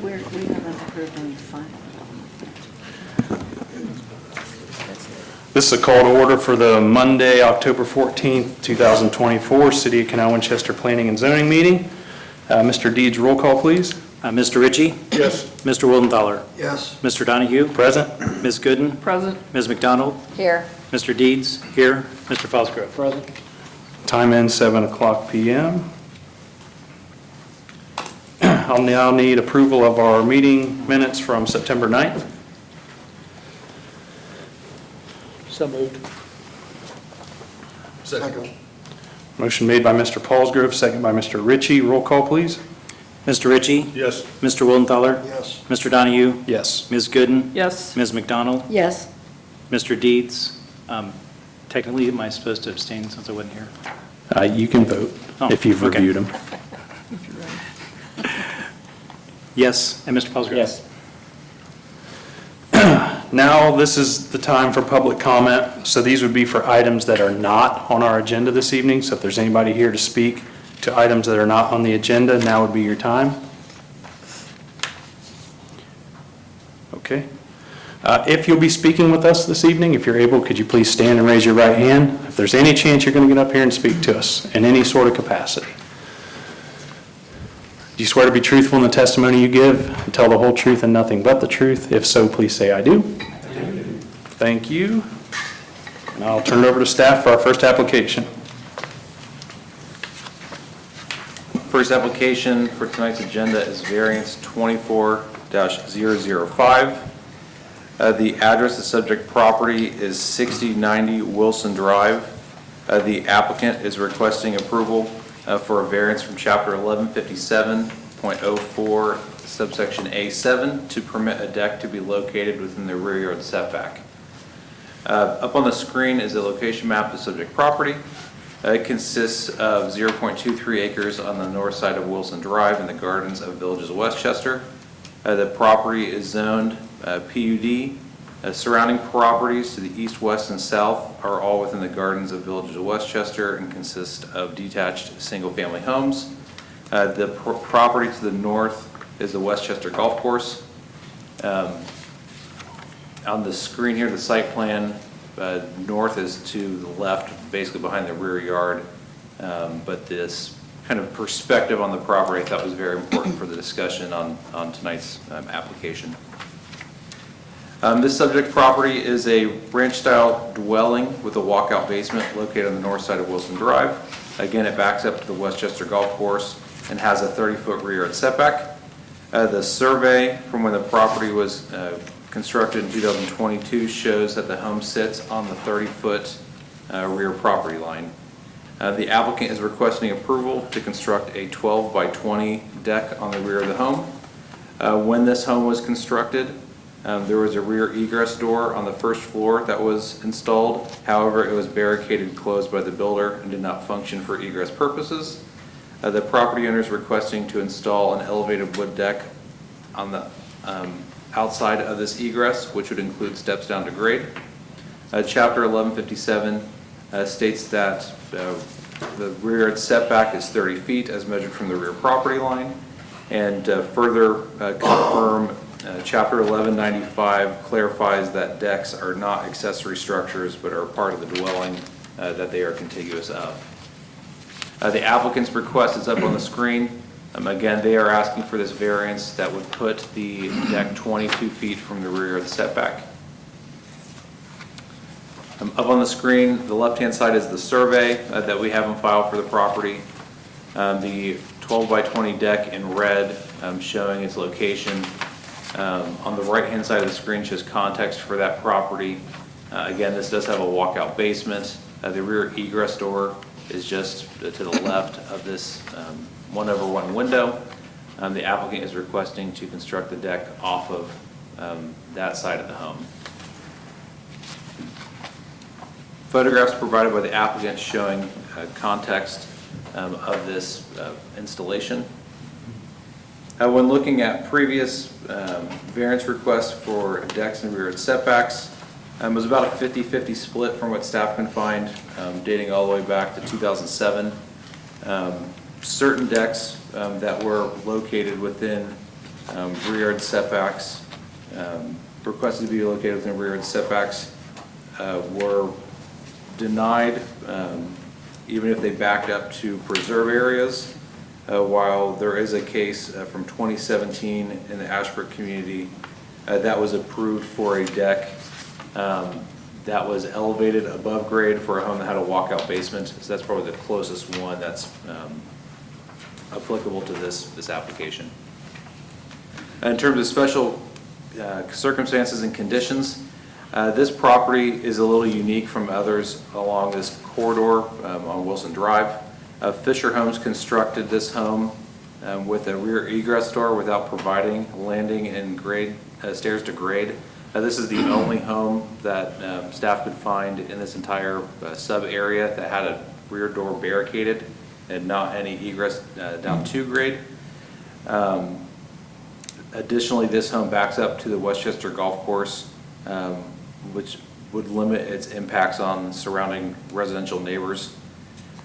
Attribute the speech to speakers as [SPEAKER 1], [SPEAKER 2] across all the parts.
[SPEAKER 1] We haven't approved any final.
[SPEAKER 2] This is a call to order for the Monday, October 14th, 2024, City of Canal Winchester Planning and Zoning meeting. Mr. Deeds, roll call, please.
[SPEAKER 3] Mr. Ritchie?
[SPEAKER 2] Yes.
[SPEAKER 3] Mr. Willenthaler?
[SPEAKER 4] Yes.
[SPEAKER 3] Mr. Donahue?
[SPEAKER 2] Present.
[SPEAKER 3] Ms. Gooden?
[SPEAKER 1] Present.
[SPEAKER 3] Ms. McDonald?
[SPEAKER 1] Here.
[SPEAKER 3] Mr. Deeds? Here. Mr. Fosgrove?
[SPEAKER 4] Present.
[SPEAKER 2] Time in 7 o'clock p.m. I'll now need approval of our meeting minutes from September 9th.
[SPEAKER 4] So moved. Second.
[SPEAKER 2] Motion made by Mr. Paulsgrove, second by Mr. Ritchie. Roll call, please.
[SPEAKER 3] Mr. Ritchie?
[SPEAKER 4] Yes.
[SPEAKER 3] Mr. Willenthaler?
[SPEAKER 4] Yes.
[SPEAKER 3] Mr. Donahue?
[SPEAKER 2] Yes.
[SPEAKER 3] Ms. Gooden?
[SPEAKER 1] Yes.
[SPEAKER 3] Ms. McDonald?
[SPEAKER 1] Yes.
[SPEAKER 3] Mr. Deeds? Technically, am I supposed to abstain since I wasn't here?
[SPEAKER 2] You can vote if you've
[SPEAKER 3] okay.
[SPEAKER 2] reviewed them.
[SPEAKER 3] Yes. And Mr. Fosgrove?
[SPEAKER 4] Yes.
[SPEAKER 2] Now, this is the time for public comment. So these would be for items that are not on our agenda this evening. So if there's anybody here to speak to items that are not on the agenda, now would be your time. Okay. If you'll be speaking with us this evening, if you're able, could you please stand and raise your right hand? If there's any chance you're going to get up here and speak to us in any sort of capacity. Do you swear to be truthful in the testimony you give and tell the whole truth and nothing but the truth? If so, please say I do. Thank you. And I'll turn it over to staff for our first application.
[SPEAKER 5] First application for tonight's agenda is variance 24-005. The address of the subject property is 6090 Wilson Drive. The applicant is requesting approval for a variance from Chapter 1157.04, subsection A7, to permit a deck to be located within the rear yard setback. Up on the screen is a location map of the subject property. It consists of 0.23 acres on the north side of Wilson Drive in the gardens of Villages of Westchester. The property is zoned PUD. Surrounding properties to the east, west, and south are all within the gardens of Villages of Westchester and consist of detached single-family homes. The property to the north is the Westchester Golf Course. On the screen here, the site plan, north is to the left, basically behind the rear yard. But this kind of perspective on the property I thought was very important for the discussion on tonight's application. This subject property is a ranch-style dwelling with a walkout basement located on the north side of Wilson Drive. Again, it backs up to the Westchester Golf Course and has a 30-foot rear yard setback. The survey from when the property was constructed in 2022 shows that the home sits on the 30-foot rear property line. The applicant is requesting approval to construct a 12 by 20 deck on the rear of the home. When this home was constructed, there was a rear egress door on the first floor that was installed. However, it was barricaded closed by the builder and did not function for egress purposes. The property owner is requesting to install an elevated wood deck on the outside of this egress, which would include steps down to grade. Chapter 1157 states that the rear yard setback is 30 feet as measured from the rear property line, and further confirm Chapter 1195 clarifies that decks are not accessory structures but are part of the dwelling that they are contiguous of. The applicant's request is up on the screen. Again, they are asking for this variance that would put the deck 22 feet from the rear yard setback. Up on the screen, the left-hand side is the survey that we have on file for the property. The 12 by 20 deck in red showing its location. On the right-hand side of the screen shows context for that property. Again, this does have a walkout basement. The rear egress door is just to the left of this 1/1 window. The applicant is requesting to construct the deck off of that side of the home. Photographs provided by the applicant showing context of this installation. When looking at previous variance requests for decks and rear yard setbacks, it was about a 50-50 split from what staff can find, dating all the way back to 2007. Certain decks that were located within Rear yard setbacks, requested to be located within rear yard setbacks, were denied, even if they backed up to preserve areas. While there is a case from 2017 in the Ashbrook community that was approved for a deck that was elevated above grade for a home that had a walkout basement. So that's probably the closest one that's applicable to this application. In terms of special circumstances and conditions, this property is a little unique from others along this corridor on Wilson Drive. Fisher Homes constructed this home with a rear egress door without providing landing and grade stairs to grade. This is the only home that staff could find in this entire sub area that had a rear door barricaded and not any egress down to grade. Additionally, this home backs up to the Winchester golf course, which would limit its impacts on surrounding residential neighbors.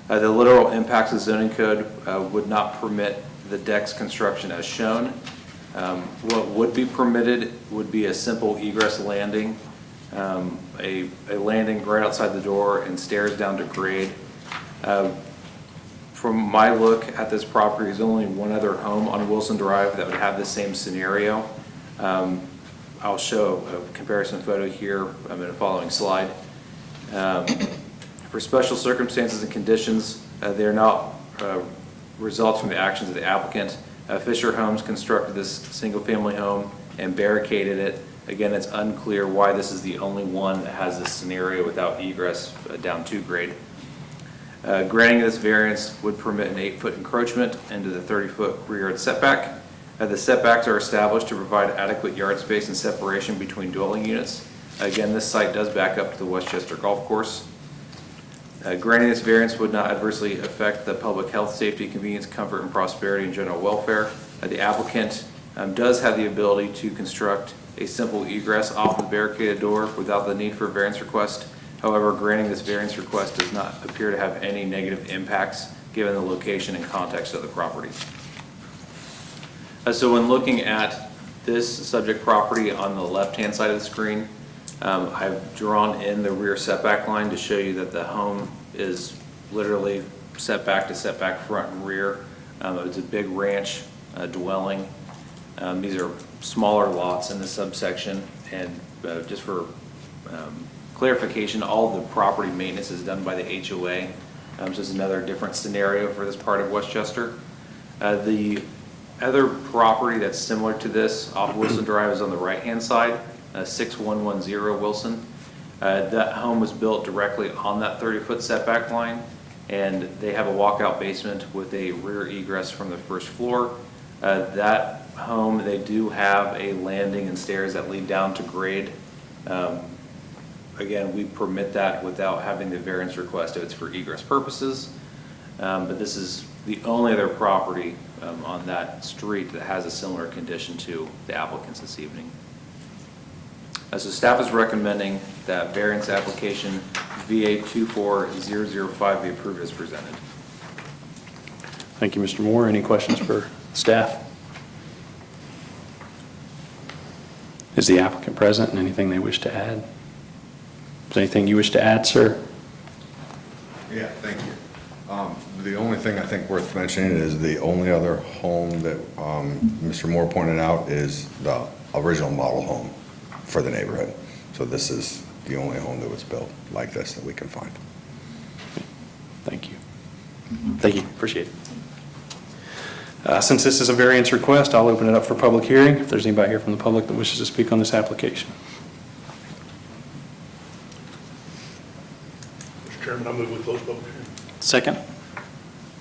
[SPEAKER 5] The literal impacts of zoning code would not permit the deck's construction as shown. What would be permitted would be a simple egress landing, a landing right outside the door and stairs down to grade. From my look at this property, there's only one other home on Wilson Drive that would have the same scenario. I'll show a comparison photo here in a following slide. For special circumstances and conditions, they are not results from the actions of the applicant. Fisher Homes constructed this single-family home and barricaded it. Again, it's unclear why this is the only one that has this scenario without egress down to grade. Granting this variance would permit an 8-foot encroachment into the 30-foot rear yard setback. The setbacks are established to provide adequate yard space and separation between dwelling units. Again, this site does back up to the Winchester golf course. Granting this variance would not adversely affect the public health, safety, convenience, comfort, and prosperity and general welfare. The applicant does have the ability to construct a simple egress off the barricaded door without the need for a variance request. However, granting this variance request does not appear to have any negative impacts given the location and context of the property. So when looking at this subject property on the left-hand side of the screen, I've drawn in the rear setback line to show you that the home is literally setback to setback, front and rear. It's a big ranch dwelling. These are smaller lots in the subsection, and just for clarification, all the property maintenance is done by the HOA. So it's another different scenario for this part of Winchester. The other property that's similar to this off Wilson Drive is on the right-hand side, 6110 Wilson. That home was built directly on that 30-foot setback line, and they have a walkout basement with a rear egress from the first floor. That home, they do have a landing and stairs that lead down to grade. Again, we permit that without having the variance request if it's for egress purposes. But this is the only other property on that street that has a similar condition to the applicants this evening. So staff is recommending that variance application VA 24005 be approved as presented.
[SPEAKER 2] Thank you, Mr. Moore. Any questions for staff? Is the applicant present and anything they wish to add? Is there anything you wish to add, sir?
[SPEAKER 6] Yeah, thank you. The only thing I think worth mentioning is the only other home that Mr. Moore pointed out is the original model home for the neighborhood. So this is the only home that was built like this that we can find.
[SPEAKER 2] Thank you. Thank you. Appreciate it. Since this is a variance request, I'll open it up for public hearing. If there's anybody here from the public that wishes to speak on this application.
[SPEAKER 4] Mr. Chairman, I move we close public hearing.
[SPEAKER 3] Second.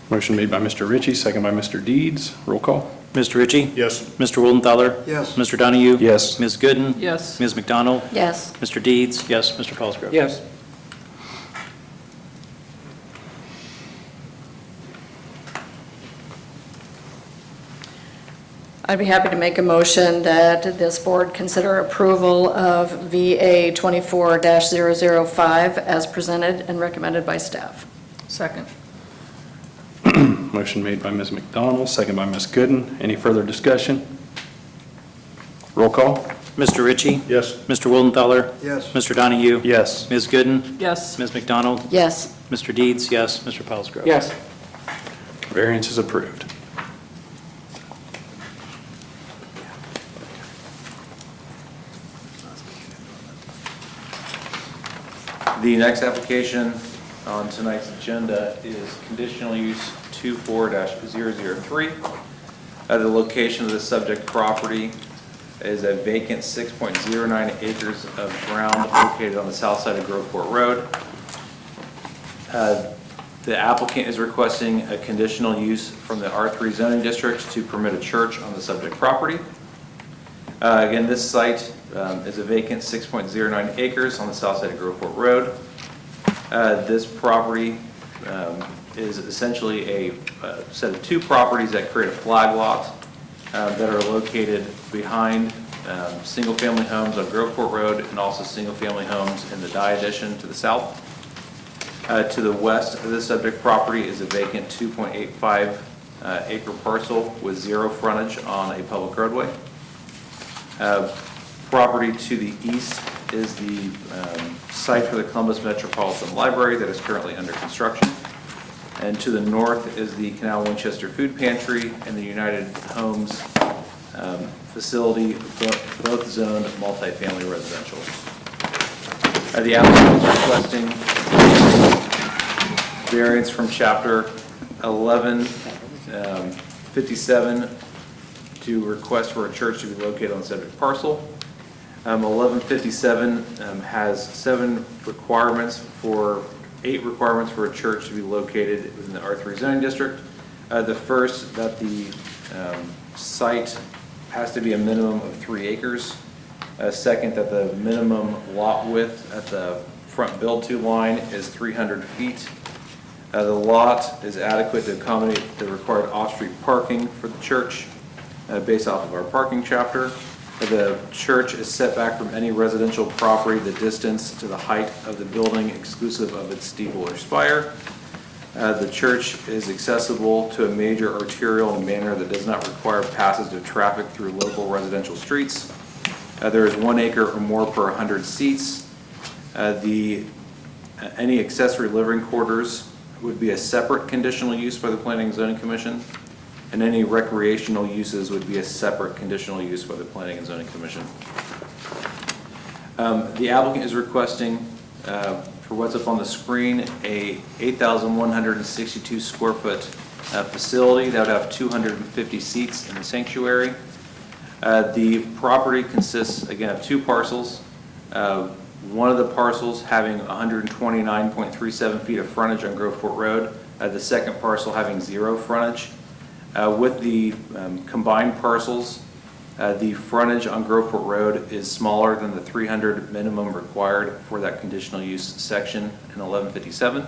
[SPEAKER 2] Motion made by Mr. Ritchie, second by Mr. Deeds. Roll call.
[SPEAKER 3] Mr. Ritchie?
[SPEAKER 4] Yes.
[SPEAKER 3] Mr. Wildenthaler?
[SPEAKER 4] Yes.
[SPEAKER 3] Mr. Donahue?
[SPEAKER 2] Yes.
[SPEAKER 3] Ms. Gooden?
[SPEAKER 1] Yes.
[SPEAKER 3] Ms. McDonald?
[SPEAKER 1] Yes.
[SPEAKER 3] Mr. Deeds? Yes. Mr. Paulsgrove?
[SPEAKER 4] Yes.
[SPEAKER 1] I'd be happy to make a motion that this board consider approval of VA 24-005 as presented and recommended by staff. Second.
[SPEAKER 2] Motion made by Ms. McDonald, second by Ms. Gooden. Any further discussion? Roll call?
[SPEAKER 3] Mr. Ritchie?
[SPEAKER 4] Yes.
[SPEAKER 3] Mr. Wildenthaler?
[SPEAKER 4] Yes.
[SPEAKER 3] Mr. Donahue?
[SPEAKER 2] Yes.
[SPEAKER 3] Ms. Gooden?
[SPEAKER 1] Yes.
[SPEAKER 3] Ms. McDonald?
[SPEAKER 1] Yes.
[SPEAKER 3] Mr. Deeds? Yes. Mr. Pelsgrove?
[SPEAKER 7] Yes.
[SPEAKER 2] Variance is approved.
[SPEAKER 5] The next application on tonight's agenda is conditional use 24-003. The location of the subject property is a vacant 6.09 acres of ground located on the south side of Groveport Road. The applicant is requesting a conditional use from the R3 zoning district to permit a church on the subject property. Again, this site is a vacant 6.09 acres on the south side of Groveport Road. This property is essentially a set of two properties that create a flag lot that are located behind single-family homes on Groveport Road and also single-family homes in the Dye addition to the south. To the west of the subject property is a vacant 2.85 acre parcel with zero frontage on a public roadway. Property to the east is the site for the Columbus Metropolitan Library that is currently under construction. And to the north is the Canal Winchester Food Pantry and the United Homes facility, both zoned multifamily residential. The applicant is requesting variance from chapter 1157 to request for a church to be located on the subject parcel. 1157 has 8 requirements for a church to be located within the R3 zoning district. The first, that the site has to be a minimum of 3 acres. Second, that the minimum lot width at the front build-to line is 300 feet. The lot is adequate to accommodate the required off-street parking for the church based off of our parking chapter. The church is set back from any residential property the distance to the height of the building exclusive of its steeple or spire. The church is accessible to a major arterial in a manner that does not require passage of traffic through local residential streets. There is 1 acre or more per 100 seats. Any accessory living quarters would be a separate conditional use by the Planning and Zoning Commission, and any recreational uses would be a separate conditional use by the Planning and Zoning Commission. The applicant is requesting, for what's up on the screen, a 8,162 square foot facility that would have 250 seats in the sanctuary. The property consists, again, of 2 parcels. One of the parcels having 129.37 feet of frontage on Groveport Road, the second parcel having 0 frontage. With the combined parcels, the frontage on Groveport Road is smaller than the 300 minimum required for that conditional use section in 1157.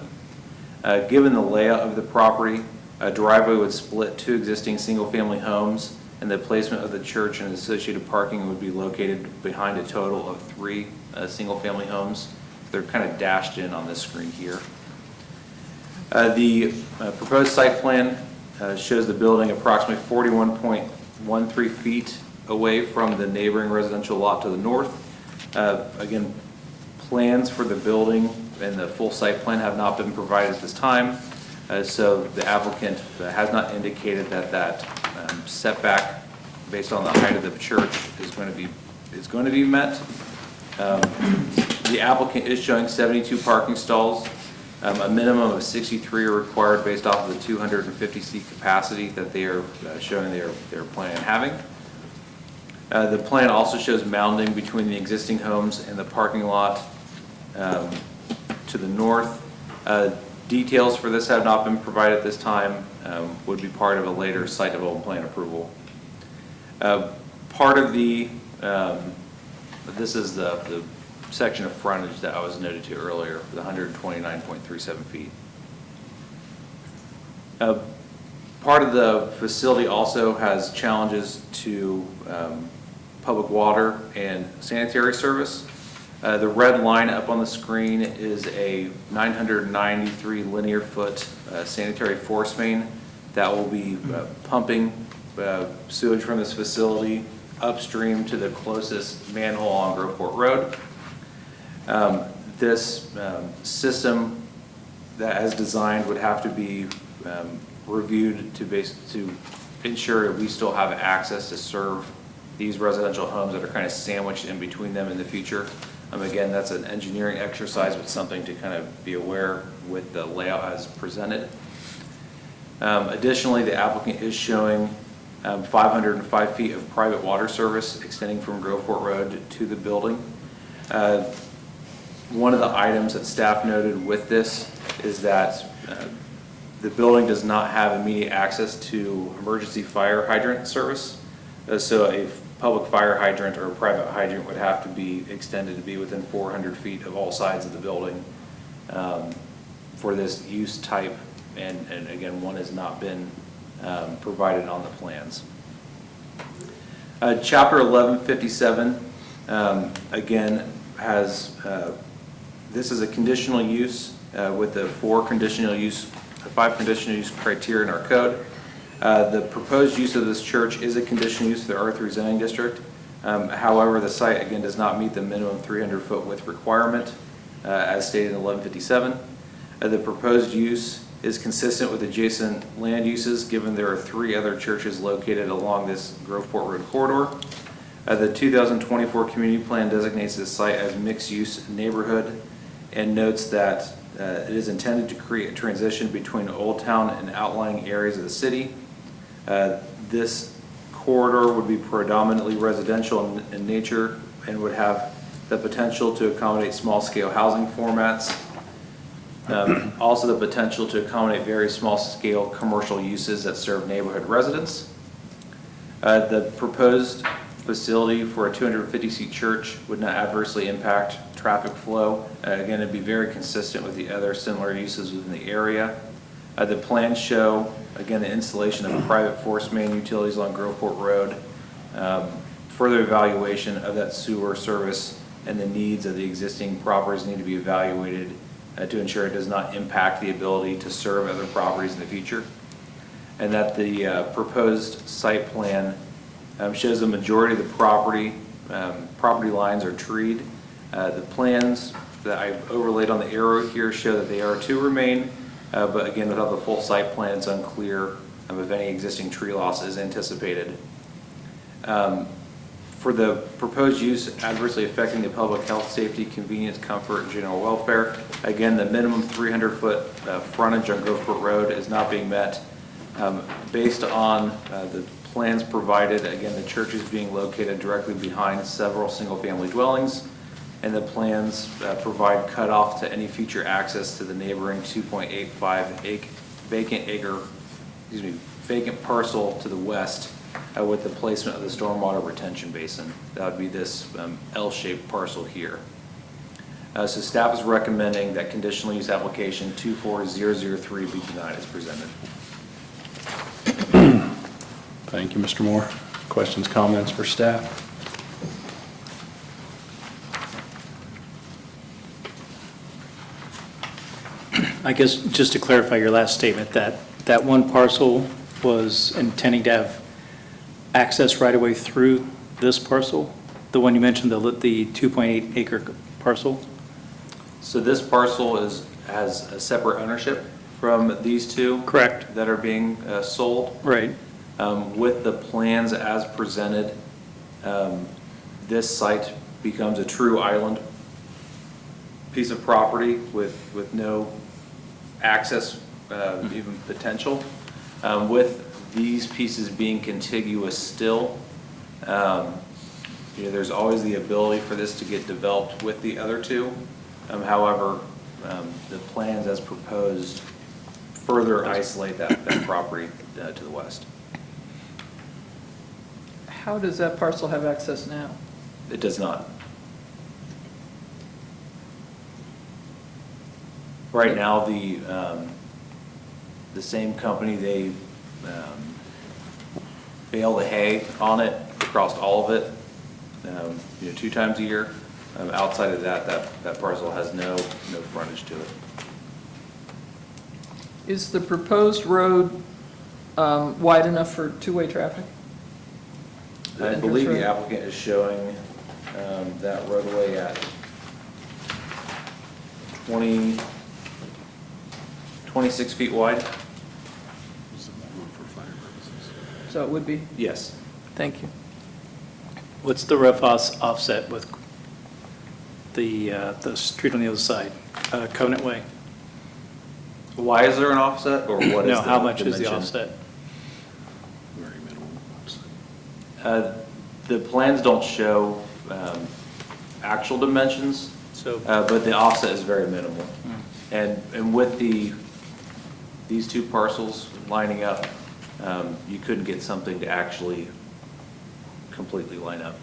[SPEAKER 5] Given the layout of the property, a driveway would split 2 existing single-family homes, and the placement of the church and associated parking would be located behind a total of 3 single-family homes. They're kind of dashed in on this screen here. The proposed site plan shows the building approximately 41.13 feet away from the neighboring residential lot to the north. Again, plans for the building and the full site plan have not been provided at this time, so the applicant has not indicated that setback based on the height of the church is going to be met. The applicant is showing 72 parking stalls. A minimum of 63 are required based off of the 250 seat capacity that they are showing they're planning on having. The plan also shows mounding between the existing homes and the parking lot to the north. Details for this have not been provided at this time, would be part of a later site development plan approval. Part of this is the section of frontage that I was noted to earlier, the 129.37 feet. Part of the facility also has challenges to public water and sanitary service. The red line up on the screen is a 993 linear foot sanitary force main that will be pumping sewage from this facility upstream to the closest manhole on Groveport Road. This system that as designed would have to be reviewed to ensure that we still have access to serve these residential homes that are kind of sandwiched in between them in the future. Again, that's an engineering exercise, but something to kind of be aware with the layout as presented. Additionally, the applicant is showing 505 feet of private water service extending from Groveport Road to the building. One of the items that staff noted with this is that the building does not have immediate access to emergency fire hydrant service. So a public fire hydrant or a private hydrant would have to be extended to be within 400 feet of all sides of the building for this use type. And again, one has not been provided on the plans. Chapter 1157, again, has, this is a conditional use with the five conditional use criteria in our code. The proposed use of this church is a conditional use of the R3 zoning district. However, the site, again, does not meet the minimum 300-foot width requirement as stated in 1157. The proposed use is consistent with adjacent land uses, given there are 3 other churches located along this Groveport Road corridor. The 2024 community plan designates this site as mixed-use neighborhood and notes that it is intended to create a transition between Old Town and outlying areas of the city. This corridor would be predominantly residential in nature and would have the potential to accommodate small-scale housing formats. Also the potential to accommodate very small-scale commercial uses that serve neighborhood residents. The proposed facility for a 250-seat church would not adversely impact traffic flow. Again, it'd be very consistent with the other similar uses within the area. The plans show, again, the installation of private force main utilities along Groveport Road, further evaluation of that sewer service and the needs of the existing properties need to be evaluated to ensure it does not impact the ability to serve other properties in the future. And that the proposed site plan shows the majority of the property lines are treed. The plans that I've overlaid on the arrow here show that they are to remain, but again, without the full site plan, it's unclear if any existing tree loss is anticipated. For the proposed use adversely affecting the public health, safety, convenience, comfort, and general welfare, again, the minimum 300-foot frontage on Groveport Road is not being met. Based on the plans provided, again, the church is being located directly behind several single-family dwellings, and the plans provide cutoff to any future access to the neighboring 2.85 vacant parcel to the west with the placement of the stormwater retention basin. That would be this L-shaped parcel here. So staff is recommending that conditional use application 24003 be denied as presented.
[SPEAKER 2] Thank you, Mr. Moore. Questions, comments for staff?
[SPEAKER 3] I guess just to clarify your last statement, that one parcel was intending to have access right away through this parcel, the one you mentioned, the 2.8 acre parcel?
[SPEAKER 5] So this parcel has a separate ownership from these two?
[SPEAKER 3] Correct.
[SPEAKER 5] That are being sold?
[SPEAKER 3] Right.
[SPEAKER 5] With the plans as presented, this site becomes a true island piece of property with no access, even potential. With these pieces being contiguous still, there's always the ability for this to get developed with the other two. However, the plans as proposed further isolate that property to the west.
[SPEAKER 7] How does that parcel have access now?
[SPEAKER 5] It does not. Right now, the same company, they bale the hay on it across all of it, 2 times a year. Outside of that parcel has no frontage to it.
[SPEAKER 7] Is the proposed road wide enough for two-way traffic?
[SPEAKER 5] I believe the applicant is showing that roadway at 26 feet wide.
[SPEAKER 7] So it would be,
[SPEAKER 5] Yes.
[SPEAKER 7] thank you.
[SPEAKER 3] What's the rough offset with the street on the other side, Covenant Way?
[SPEAKER 5] Why is there an offset, or what is
[SPEAKER 3] No,
[SPEAKER 5] the
[SPEAKER 3] how much is the
[SPEAKER 5] dimension?
[SPEAKER 3] offset?
[SPEAKER 5] The plans don't show actual dimensions,
[SPEAKER 3] So,
[SPEAKER 5] but the offset is very minimal. And with these two parcels lining up, you couldn't get something to actually completely line up.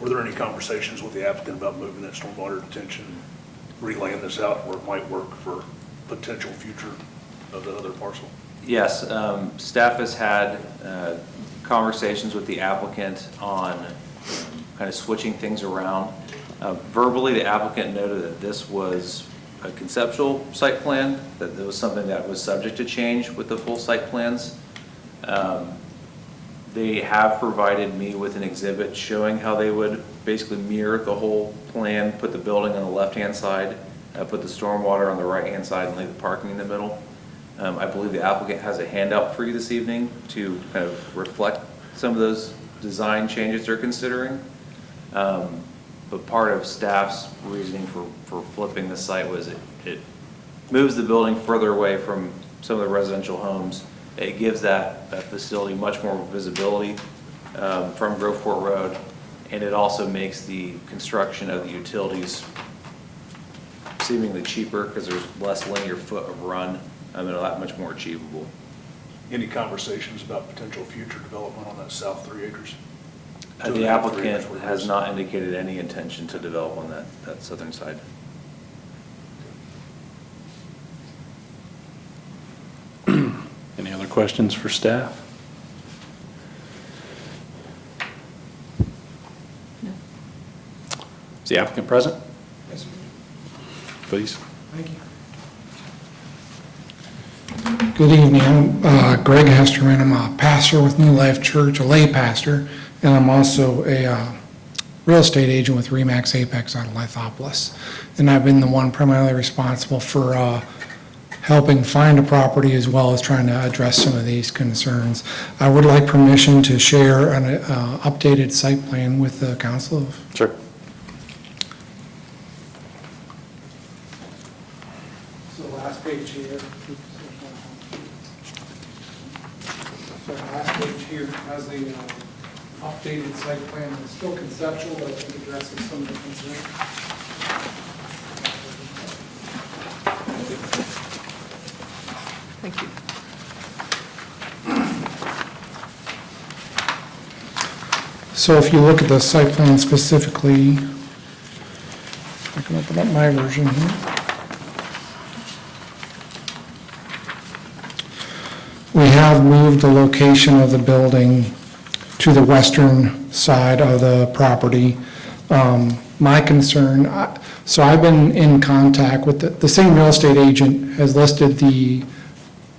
[SPEAKER 4] Were there any conversations with the applicant about moving that stormwater detention, relaying this out where it might work for potential future of the other parcel?
[SPEAKER 5] Yes, staff has had conversations with the applicant on kind of switching things around. Verbally, the applicant noted that this was a conceptual site plan, that there was something that was subject to change with the full site plans. They have provided me with an exhibit showing how they would basically mirror the whole plan, put the building on the left-hand side, put the stormwater on the right-hand side, and leave the parking in the middle. I believe the applicant has a handout for you this evening to kind of reflect some of those design changes they're considering. But part of staff's reasoning for flipping the site was it moves the building further away from some of the residential homes. It gives that facility much more visibility from Groveport Road, and it also makes the construction of the utilities seemingly cheaper because there's less linear foot of run, and that much more achievable.
[SPEAKER 4] Any conversations about potential future development on that south 3 acres?
[SPEAKER 5] The applicant has not indicated any intention to develop on that southern side.
[SPEAKER 2] Any other questions for staff? Is the applicant present?
[SPEAKER 8] Yes, sir.
[SPEAKER 2] Please.
[SPEAKER 8] Thank you. Good evening. I'm Greg Hesterman. I'm a pastor with New Life Church, a lay pastor, and I'm also a real estate agent with Remax Apex out of Lithopolis. And I've been the one primarily responsible for helping find a property as well as trying to address some of these concerns. I would like permission to share an updated site plan with the council.
[SPEAKER 2] Sure.
[SPEAKER 8] So last page here. So last page here has the updated site plan. It's still conceptual, but I think addresses some of the concerns.
[SPEAKER 7] Thank you.
[SPEAKER 8] So if you look at the site plan specifically, I can open up my version here. We have moved the location of the building to the western side of the property. My concern, so I've been in contact with the same real estate agent has listed the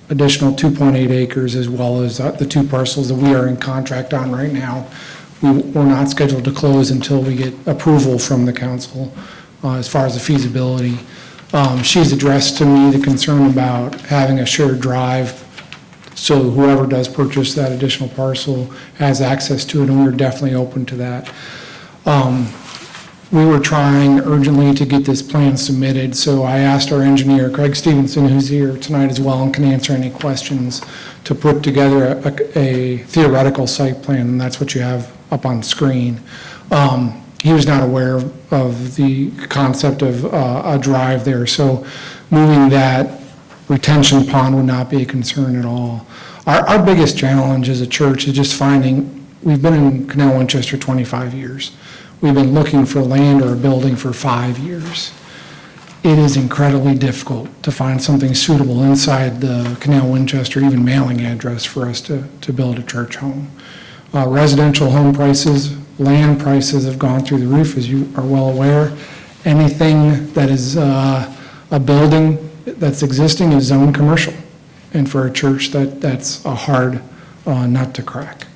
[SPEAKER 8] additional 2.8 acres as well as the two parcels that we are in contract on right now. We're not scheduled to close until we get approval from the council as far as the feasibility. She's addressed to me the concern about having a shared drive so whoever does purchase that additional parcel has access to it, and we're definitely open to that. We were trying urgently to get this plan submitted, so I asked our engineer, Craig Stevenson, who's here tonight as well and can answer any questions, to put together a theoretical site plan, and that's what you have up on screen. He was not aware of the concept of a drive there, so moving that retention pond would not be a concern at all. Our biggest challenge as a church is just finding, we've been in Canal, Winchester 25 years. We've been looking for land or a building for 5 years. It is incredibly difficult to find something suitable inside the Canal, Winchester, even mailing address for us to build a church home. Residential home prices, land prices have gone through the roof, as you are well aware. Anything that is a building that's existing is zoned commercial. And for a church, that's a hard nut to crack.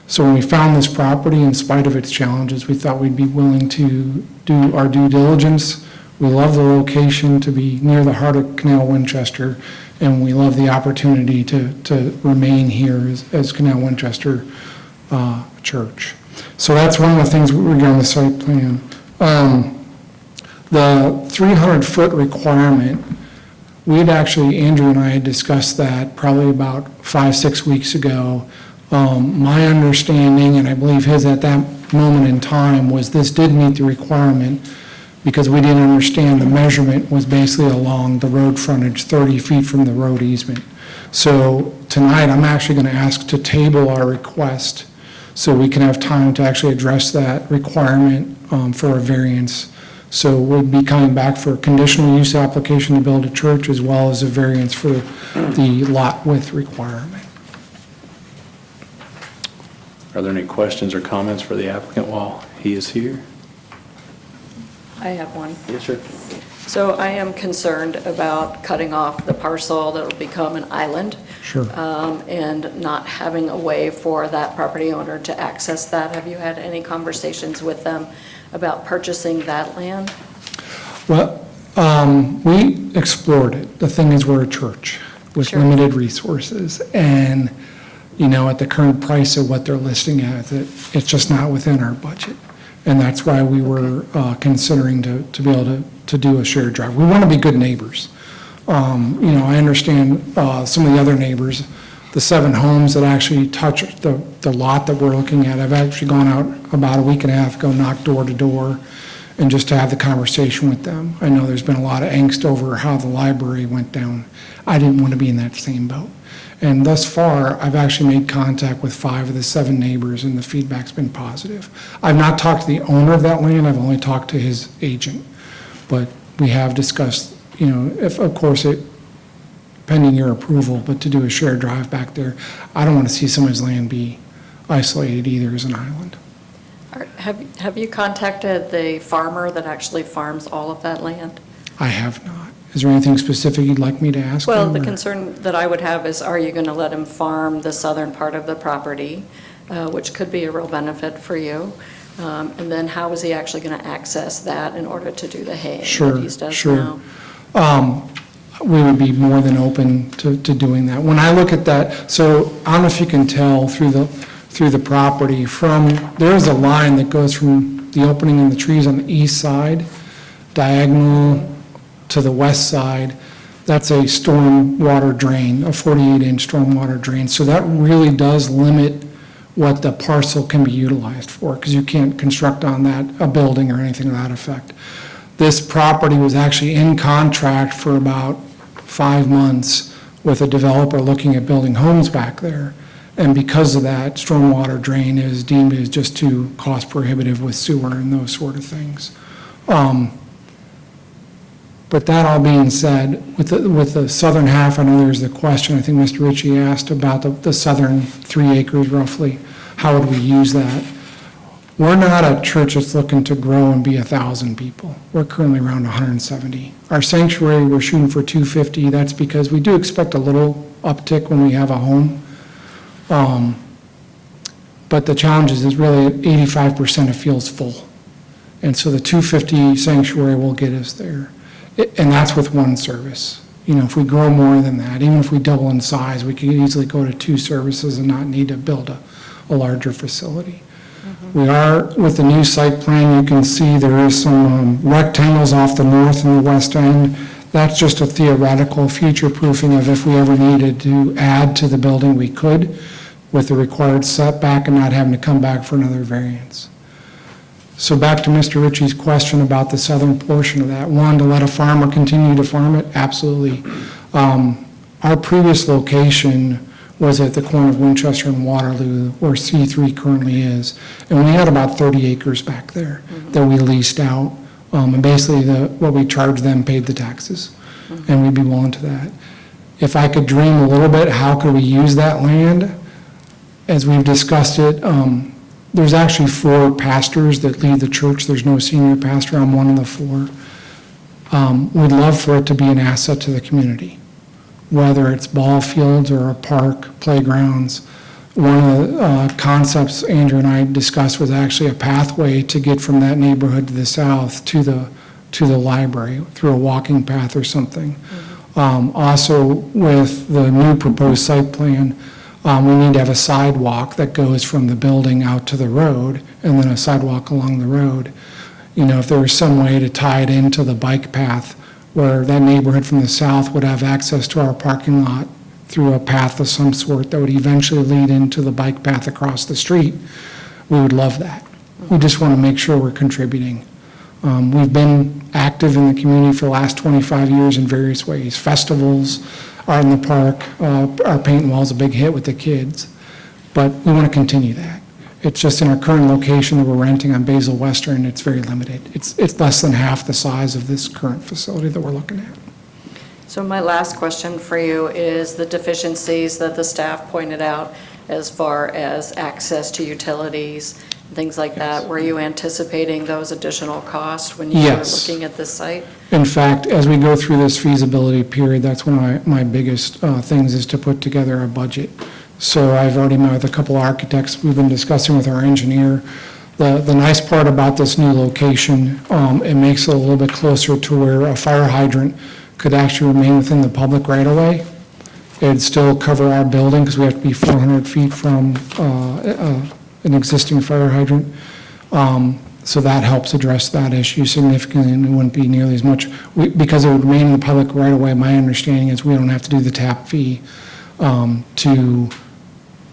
[SPEAKER 8] So when we found this property, in spite of its challenges, we thought we'd be willing to do our due diligence. We love the location to be near the heart of Canal Winchester, and we love the opportunity to remain here as Canal Winchester Church. So that's one of the things we got on the site plan. The 300-foot requirement, Andrew and I had discussed that probably about 5-6 weeks ago. My understanding, and I believe his at that moment in time, was this did meet the requirement because we didn't understand the measurement was basically along the road frontage, 30 feet from the road easement. So tonight, I'm actually going to ask to table our request so we can have time to actually address that requirement for a variance. So we'll be coming back for a conditional use application to build a church as well as a variance for the lot width requirement.
[SPEAKER 2] Are there any questions or comments for the applicant while he is here?
[SPEAKER 1] I have one.
[SPEAKER 2] Yes, sir.
[SPEAKER 1] So I am concerned about cutting off the parcel that'll become an island.
[SPEAKER 8] Sure.
[SPEAKER 1] And not having a way for that property owner to access that. Have you had any conversations with them about purchasing that land?
[SPEAKER 8] Well, we explored it. The thing is, we're a church with
[SPEAKER 1] Sure.
[SPEAKER 8] limited resources. And, at the current price of what they're listing at, it's just not within our budget. And that's why we were considering to be able to do a shared drive. We want to be good neighbors. I understand some of the other neighbors, the 7 homes that actually touch the lot that we're looking at. I've actually gone out about a week and a half ago, knocked door to door, and just to have the conversation with them. I know there's been a lot of angst over how the library went down. I didn't want to be in that same boat. And thus far, I've actually made contact with 5 of the 7 neighbors, and the feedback's been positive. I've not talked to the owner of that land, I've only talked to his agent. But we have discussed, if, of course, pending your approval, but to do a shared drive back there. I don't want to see somebody's land be isolated either as an island.
[SPEAKER 1] Have you contacted the farmer that actually farms all of that land?
[SPEAKER 8] I have not. Is there anything specific you'd like me to ask
[SPEAKER 1] Well,
[SPEAKER 8] him,
[SPEAKER 1] the
[SPEAKER 8] or-
[SPEAKER 1] concern that I would have is, are you going to let him farm the southern part of the property, which could be a real benefit for you? And then how is he actually going to access that in order to do the haying that he does
[SPEAKER 8] Sure.
[SPEAKER 1] now?
[SPEAKER 8] We would be more than open to doing that. When I look at that, so I don't know if you can tell through the property there's a line that goes from the opening in the trees on the east side, diagonal to the west side. That's a storm water drain, a 48-inch storm water drain. So that really does limit what the parcel can be utilized for, because you can't construct on that a building or anything to that effect. This property was actually in contract for about 5 months with a developer looking at building homes back there. And because of that, stormwater drain is deemed as just too cost prohibitive with sewer and those sort of things. But that all being said, with the southern half, I know there's the question, I think Mr. Ritchie asked about the southern 3 acres roughly. How would we use that? We're not a church that's looking to grow and be 1,000 people. We're currently around 170. Our sanctuary, we're shooting for 250. That's because we do expect a little uptick when we have a home. But the challenge is really 85% it feels full. And so the 250 sanctuary will get us there. And that's with one service. If we grow more than that, even if we double in size, we could easily go to 2 services and not need to build a larger facility. We are, with the new site plan, you can see there is some rectangles off the north and the west end. That's just a theoretical future proofing of if we ever needed to add to the building, we could, with the required setback and not having to come back for another variance. So back to Mr. Ritchie's question about the southern portion of that. One, to let a farmer continue to farm it? Absolutely. Our previous location was at the corner of Winchester and Waterloo, where C3 currently is. And we had about 30 acres back there that we leased out. And basically, what we charged them paid the taxes. And we'd be willing to that. If I could dream a little bit, how could we use that land? As we've discussed it, there's actually 4 pastors that lead the church. There's no senior pastor. I'm one of the 4. We'd love for it to be an asset to the community, whether it's ball fields or a park, playgrounds. one of the concepts Andrew and I discussed was actually a pathway to get from that neighborhood to the south to the library through a walking path or something. Also, with the new proposed site plan, we need to have a sidewalk that goes from the building out to the road, and then a sidewalk along the road. You know, if there was some way to tie it into the bike path, where that neighborhood from the south would have access to our parking lot through a path of some sort that would eventually lead into the bike path across the street, we would love that. We just want to make sure we're contributing. We've been active in the community for the last 25 years in various ways. Festivals are in the park, our paint wall's a big hit with the kids, but we want to continue that. It's just in our current location that we're renting on Basil Western, it's very limited. It's less than half the size of this current facility that we're looking at.
[SPEAKER 1] So my last question for you is the deficiencies that the staff pointed out as far as access to utilities, things like that. Were you anticipating those additional costs when you were
[SPEAKER 8] Yes.
[SPEAKER 1] looking at this site?
[SPEAKER 8] In fact, as we go through this feasibility period, that's one of my biggest things is to put together a budget. So I've already met with a couple architects, we've been discussing with our engineer. The nice part about this new location, it makes it a little bit closer to where a fire hydrant could actually remain within the public right-of-way. It'd still cover our building because we have to be 400 feet from an existing fire hydrant. So that helps address that issue significantly, and it wouldn't be nearly as much. Because it would remain in the public right-of-way, my understanding is we don't have to do the tap fee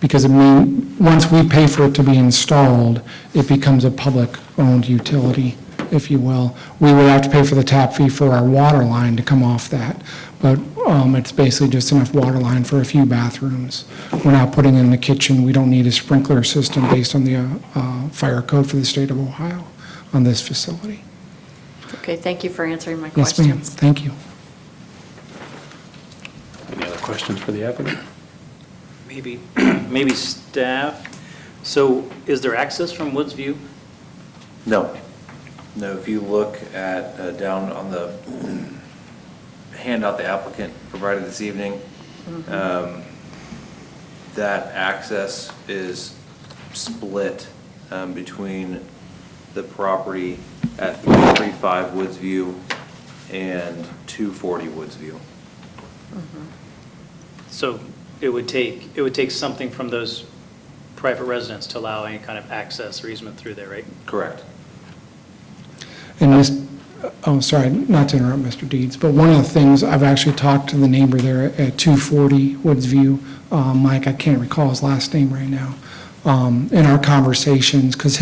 [SPEAKER 8] because once we pay for it to be installed, it becomes a public-owned utility, if you will. We would have to pay for the tap fee for our water line to come off that, but it's basically just enough water line for a few bathrooms. We're not putting in the kitchen, we don't need a sprinkler system based on the fire code for the state of Ohio on this facility.
[SPEAKER 1] Okay, thank you for answering my
[SPEAKER 8] Yes, ma'am,
[SPEAKER 1] questions.
[SPEAKER 8] thank you.
[SPEAKER 2] Any other questions for the applicant?
[SPEAKER 3] Maybe staff. So is there access from Woods View?
[SPEAKER 5] No. No, if you look at, down on the handout the applicant provided this evening, that access is split between the property at 335 Woods View and 240 Woods View.
[SPEAKER 3] So it would take something from those private residents to allow any kind of access or easement through there, right?
[SPEAKER 5] Correct.
[SPEAKER 8] And sorry, not to interrupt Mr. Deeds, but one of the things, I've actually talked to the neighbor there at 240 Woods View, Mike, I can't recall his last name right now, in our conversations, because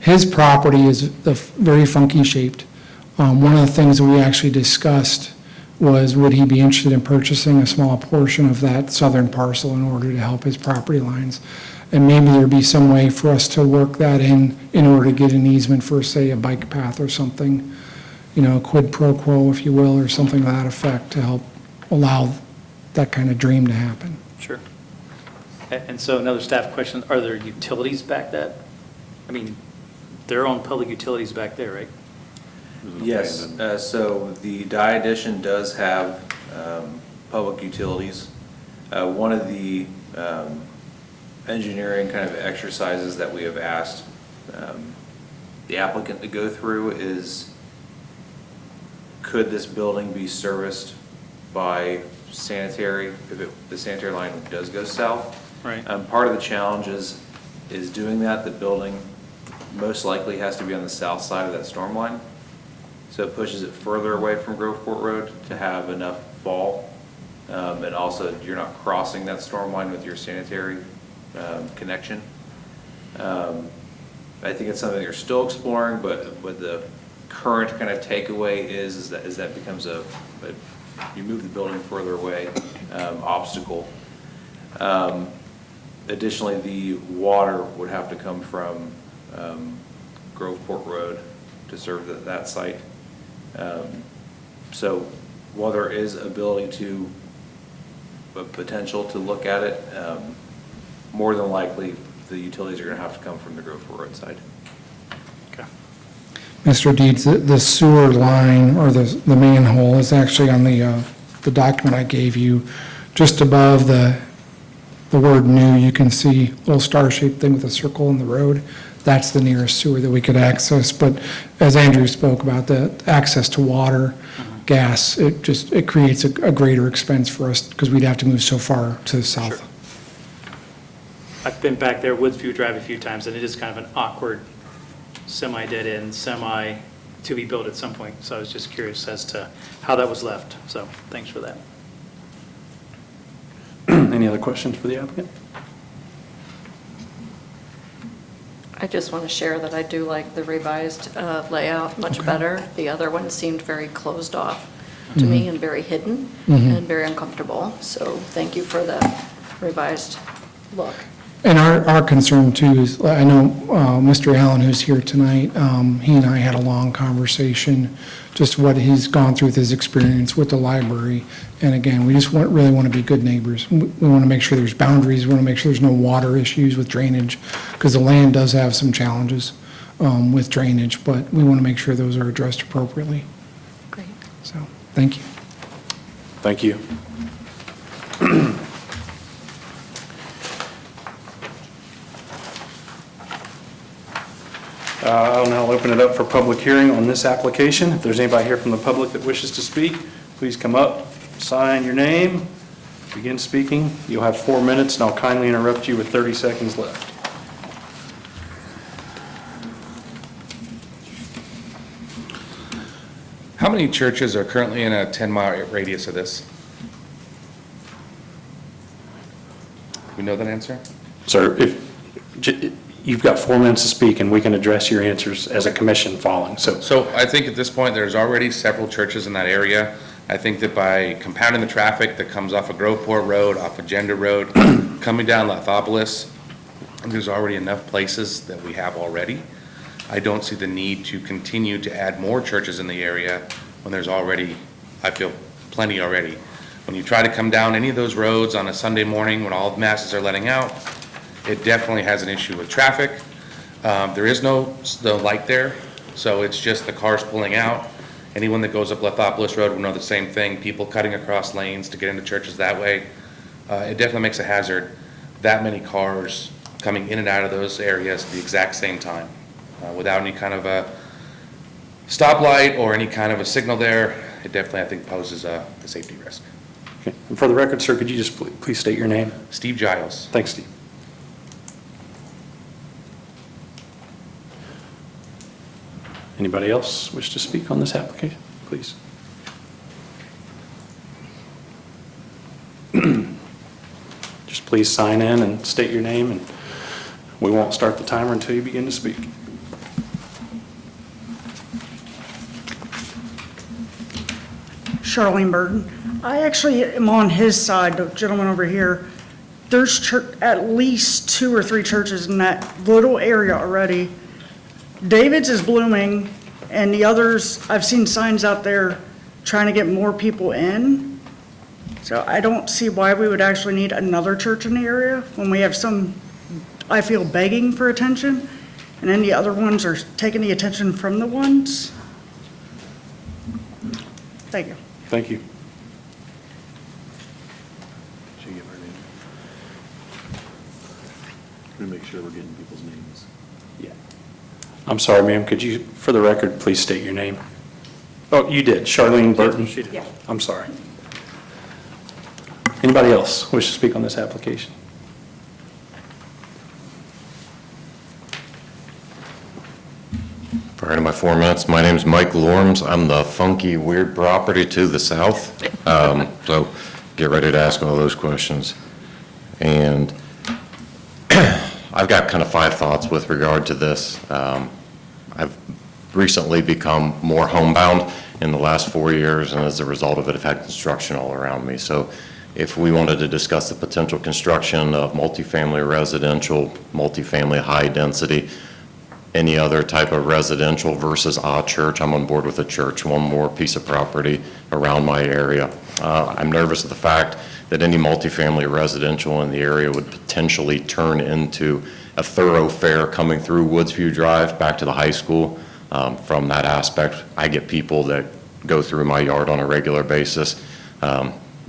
[SPEAKER 8] his property is very funky shaped. One of the things that we actually discussed was, would he be interested in purchasing a small portion of that southern parcel in order to help his property lines? And maybe there'd be some way for us to work that in order to get an easement for, say, a bike path or something, you know, quid pro quo, if you will, or something to that effect to help allow that kind of dream to happen.
[SPEAKER 3] Sure. And so another staff question, are there utilities back that? I mean, their own public utilities back there, right?
[SPEAKER 5] Yes, so the die addition does have public utilities. One of the engineering kind of exercises that we have asked the applicant to go through is, could this building be serviced by sanitary, if the sanitary line does go south?
[SPEAKER 3] Right.
[SPEAKER 5] Part of the challenge is doing that. The building most likely has to be on the south side of that storm line. So it pushes it further away from Groveport Road to have enough fall. And also, you're not crossing that storm line with your sanitary connection. I think it's something you're still exploring, but the current kind of takeaway is that becomes you move the building further away, obstacle. Additionally, the water would have to come from Groveport Road to serve that site. So while there is ability to, potential to look at it, more than likely, the utilities are going to have to come from the Groveport Road side.
[SPEAKER 3] Okay.
[SPEAKER 8] Mr. Deeds, the sewer line or the manhole is actually on the document I gave you, just above the the word new, you can see a little star-shaped thing with a circle in the road. That's the nearest sewer that we could access. But as Andrew spoke about, the access to water, gas, it creates a greater expense for us because we'd have to move so far to the south.
[SPEAKER 3] I've been back there Woodsview Drive a few times, and it is kind of an awkward semi-dead end, to be built at some point. So I was just curious as to how that was left. So thanks for that.
[SPEAKER 2] Any other questions for the applicant?
[SPEAKER 1] I just want to share that I do like the revised layout much better. The other one seemed very closed off to me and very hidden and very uncomfortable. So thank you for the revised look.
[SPEAKER 8] And our concern too is, I know Mr. Allen, who's here tonight, he and I had a long conversation, just what he's gone through with his experience with the library. And again, we just really want to be good neighbors. We want to make sure there's boundaries, we want to make sure there's no water issues with drainage, because the land does have some challenges with drainage, but we want to make sure those are addressed appropriately.
[SPEAKER 1] Great.
[SPEAKER 8] So, thank you.
[SPEAKER 2] Thank you. I'll now open it up for public hearing on this application. If there's anybody here from the public that wishes to speak, please come up, sign your name, begin speaking. You'll have 4 minutes, and I'll kindly interrupt you with 30 seconds left.
[SPEAKER 9] How many churches are currently in a 10-mile radius of this? We know that answer?
[SPEAKER 2] Sir, you've got 4 minutes to speak, and we can address your answers as a commission following, so.
[SPEAKER 9] So I think at this point, there's already several churches in that area. I think that by compounding the traffic that comes off of Groveport Road, off of Gender Road, coming down Lithopolis, there's already enough places that we have already. I don't see the need to continue to add more churches in the area when there's already, I feel, plenty already. When you try to come down any of those roads on a Sunday morning when all the masses are letting out, it definitely has an issue with traffic. There is no light there, so it's just the cars pulling out. Anyone that goes up Lithopolis Road will know the same thing, people cutting across lanes to get into churches that way. It definitely makes a hazard, that many cars coming in and out of those areas at the exact same time, without any kind of a stoplight or any kind of a signal there. It definitely, I think, poses a safety risk.
[SPEAKER 2] Okay. And for the record, sir, could you just please state your name?
[SPEAKER 9] Steve Giles.
[SPEAKER 2] Thanks, Steve. Anybody else wish to speak on this application? Please. Just please sign in and state your name, and we won't start the timer until you begin to speak.
[SPEAKER 10] Charlene Burton. I actually am on his side, the gentleman over here. There's at least 2 or 3 churches in that little area already. David's is blooming, and the others, I've seen signs out there trying to get more people in. So I don't see why we would actually need another church in the area when we have some, I feel, begging for attention, and then the other ones are taking the attention from the ones. Thank you.
[SPEAKER 2] Thank you.
[SPEAKER 4] Should give her name. Let me make sure we're getting people's names.
[SPEAKER 2] Yeah. I'm sorry, ma'am. Could you, for the record, please state your name? Oh, you did. Charlene Burton?
[SPEAKER 3] She did.
[SPEAKER 1] Yeah.
[SPEAKER 2] I'm sorry. Anybody else wish to speak on this application?
[SPEAKER 11] Prior to my 4 minutes, my name is Mike Lorms. I'm the funky, weird property to the south. So get ready to ask all those questions. And I've got kind of 5 thoughts with regard to this. I've recently become more homebound in the last 4 years, and as a result of it, I've had construction all around me. So if we wanted to discuss the potential construction of multifamily residential, multifamily high density, any other type of residential versus a church, I'm on board with a church, one more piece of property around my area. I'm nervous of the fact that any multifamily residential in the area would potentially turn into a thoroughfare coming through Woodsview Drive back to the high school. From that aspect, I get people that go through my yard on a regular basis.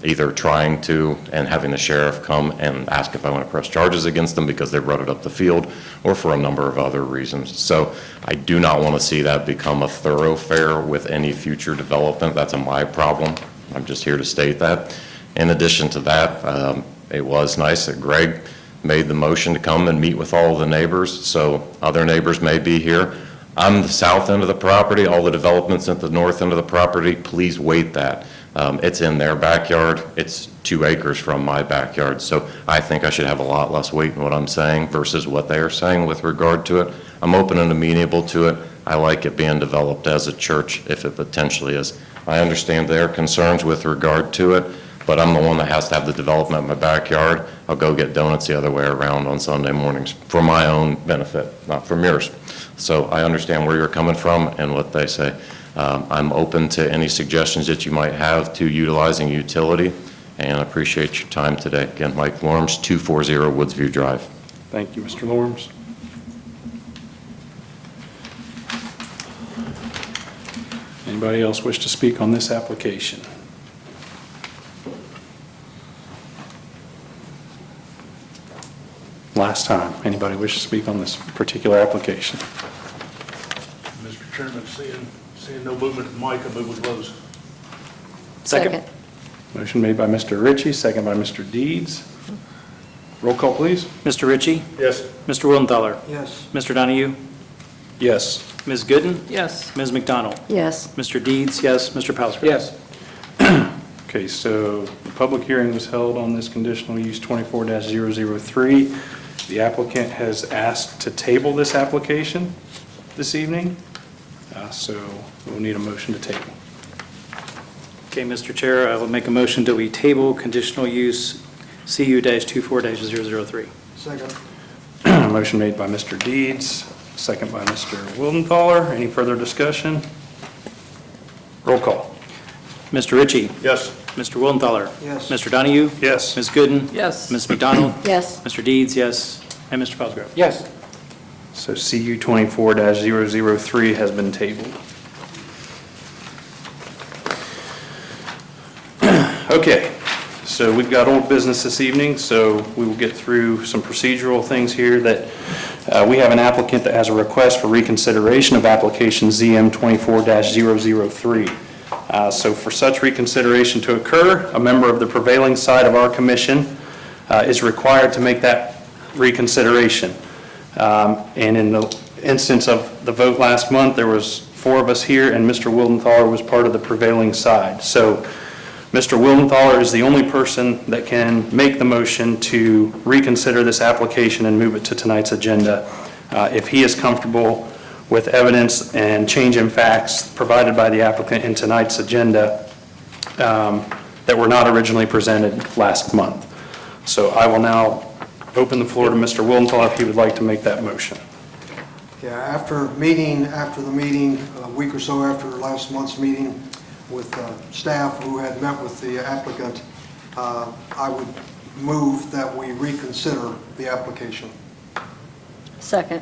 [SPEAKER 11] either trying to and having the sheriff come and ask if I want to press charges against them because they brought it up the field, or for a number of other reasons. So I do not want to see that become a thoroughfare with any future development. That's my problem. I'm just here to state that. In addition to that, it was nice that Greg made the motion to come and meet with all of the neighbors, so other neighbors may be here. I'm the south end of the property, all the developments at the north end of the property, please wait that. It's in their backyard, it's 2 acres from my backyard, so I think I should have a lot less weight in what I'm saying versus what they are saying with regard to it. I'm open and amenable to it. I like it being developed as a church if it potentially is. I understand their concerns with regard to it, but I'm the one that has to have the development in my backyard. I'll go get donuts the other way around on Sunday mornings for my own benefit, not from yours. So I understand where you're coming from and what they say. I'm open to any suggestions that you might have to utilizing utility, and I appreciate your time today. Again, Mike Lorms, 240 Woodsview Drive.
[SPEAKER 2] Thank you, Mr. Lorms. Anybody else wish to speak on this application? Last time, anybody wish to speak on this particular application?
[SPEAKER 4] Mr. Chairman, seeing no movement at the mic, I move we close.
[SPEAKER 1] Second.
[SPEAKER 2] Motion made by Mr. Ritchie, second by Mr. Deeds. Roll call, please.
[SPEAKER 3] Mr. Ritchie?
[SPEAKER 4] Yes.
[SPEAKER 3] Mr. Willenthaler?
[SPEAKER 10] Yes.
[SPEAKER 3] Mr. Donahue?
[SPEAKER 2] Yes.
[SPEAKER 3] Ms. Gooden?
[SPEAKER 7] Yes.
[SPEAKER 3] Ms. McDonald?
[SPEAKER 1] Yes.
[SPEAKER 3] Mr. Deeds, yes. Mr. Pelsgrove?
[SPEAKER 7] Yes.
[SPEAKER 2] Okay, so the public hearing was held on this conditional use 24-003. The applicant has asked to table this application this evening, so we'll need a motion to table.
[SPEAKER 3] Okay, Mr. Chair, I will make a motion that we table conditional use CU-24-003.
[SPEAKER 10] Second.
[SPEAKER 2] Motion made by Mr. Deeds, second by Mr. Wildenthaler. Any further discussion? Roll call.
[SPEAKER 3] Mr. Ritchie?
[SPEAKER 4] Yes.
[SPEAKER 3] Mr. Willenthaler?
[SPEAKER 10] Yes.
[SPEAKER 3] Mr. Donahue?
[SPEAKER 2] Yes.
[SPEAKER 3] Ms. Gooden?
[SPEAKER 7] Yes.
[SPEAKER 3] Ms. McDonald?
[SPEAKER 1] Yes.
[SPEAKER 3] Mr. Deeds, yes. And Mr. Pelsgrove?
[SPEAKER 7] Yes.
[SPEAKER 2] So CU 24-003 has been tabled. Okay, so we've got old business this evening, so we will get through some procedural things here that we have an applicant that has a request for reconsideration of application ZM 24-003. So for such reconsideration to occur, a member of the prevailing side of our commission is required to make that reconsideration. And in the instance of the vote last month, there was 4 of us here, and Mr. Wildenthaler was part of the prevailing side. So Mr. Wildenthaler is the only person that can make the motion to reconsider this application and move it to tonight's agenda. If he is comfortable with evidence and change in facts provided by the applicant in tonight's agenda that were not originally presented last month. So I will now open the floor to Mr. Wildenthaler if he would like to make that motion.
[SPEAKER 12] Yeah, after the meeting, a week or so after last month's meeting with staff who had met with the applicant, I would move that we reconsider the application.
[SPEAKER 1] Second.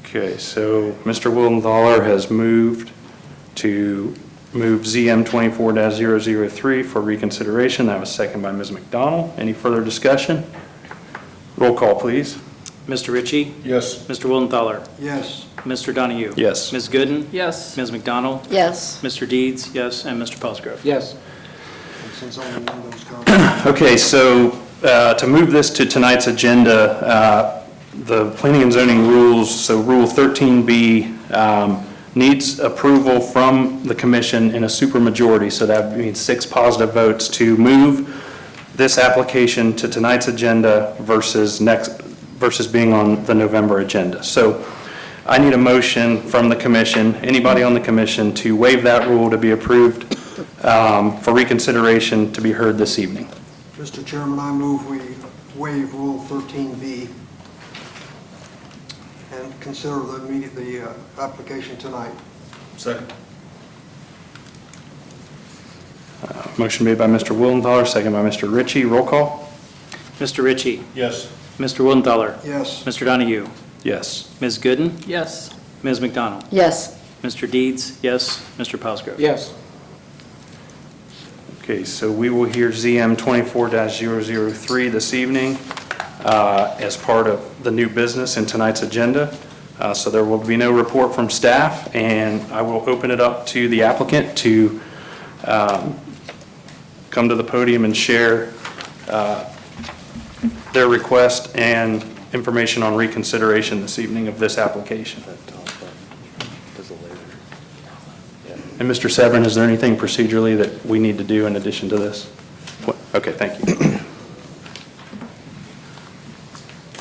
[SPEAKER 2] Okay, so Mr. Wildenthaler has moved to move ZM 24-003 for reconsideration. That was seconded by Ms. McDonald. Any further discussion? Roll call, please.
[SPEAKER 3] Mr. Ritchie?
[SPEAKER 4] Yes.
[SPEAKER 3] Mr. Willenthaler?
[SPEAKER 12] Yes.
[SPEAKER 3] Mr. Donahue?
[SPEAKER 2] Yes.
[SPEAKER 3] Ms. Gooden?
[SPEAKER 7] Yes.
[SPEAKER 3] Ms. McDonald?
[SPEAKER 1] Yes.
[SPEAKER 3] Mr. Deeds, yes. And Mr. Pelsgrove?
[SPEAKER 7] Yes.
[SPEAKER 12] And since only one of those comments.
[SPEAKER 2] Okay, so to move this to tonight's agenda, the planning and zoning rules, so Rule 13B needs approval from the commission in a supermajority, so that means 6 positive votes to move this application to tonight's agenda versus being on the November agenda. So I need a motion from the commission, anybody on the commission, to waive that rule to be approved for reconsideration to be heard this evening.
[SPEAKER 12] Mr. Chairman, I move we waive Rule 13B and consider the application tonight.
[SPEAKER 4] Second.
[SPEAKER 2] Motion made by Mr. Wildenthaler, second by Mr. Ritchie. Roll call?
[SPEAKER 3] Mr. Ritchie?
[SPEAKER 4] Yes.
[SPEAKER 3] Mr. Willenthaler?
[SPEAKER 12] Yes.
[SPEAKER 3] Mr. Donahue?
[SPEAKER 2] Yes.
[SPEAKER 3] Ms. Gooden?
[SPEAKER 7] Yes.
[SPEAKER 3] Ms. McDonald?
[SPEAKER 1] Yes.
[SPEAKER 3] Mr. Deeds, yes. Mr. Pelsgrove?
[SPEAKER 7] Yes.
[SPEAKER 2] Okay, so we will hear ZM 24-003 this evening as part of the new business in tonight's agenda. So there will be no report from staff, and I will open it up to the applicant to come to the podium and share their request and information on reconsideration this evening of this application. And Mr. Severin, is there anything procedurally that we need to do in addition to this? Okay, thank you.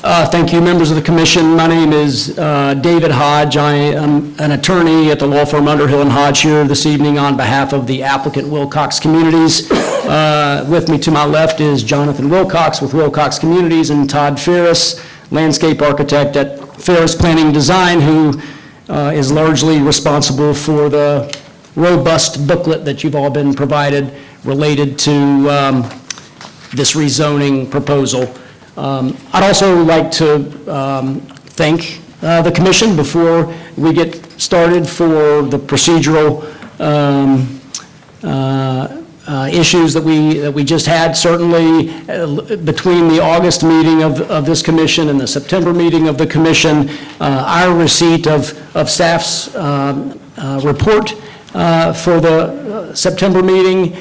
[SPEAKER 13] Thank you, members of the commission. My name is David Hodge. I am an attorney at the law firm Underhill and Hodge here this evening on behalf of the applicant Wilcox Communities. With me to my left is Jonathan Wilcox with Wilcox Communities, and Todd Ferris, landscape architect at Ferris Planning Design, who is largely responsible for the robust booklet that you've all been provided related to this rezoning proposal. I'd also like to thank the commission before we get started for the procedural issues that we just had. Certainly, between the August meeting of this commission and the September meeting of the commission, our receipt of staff's report for the September meeting,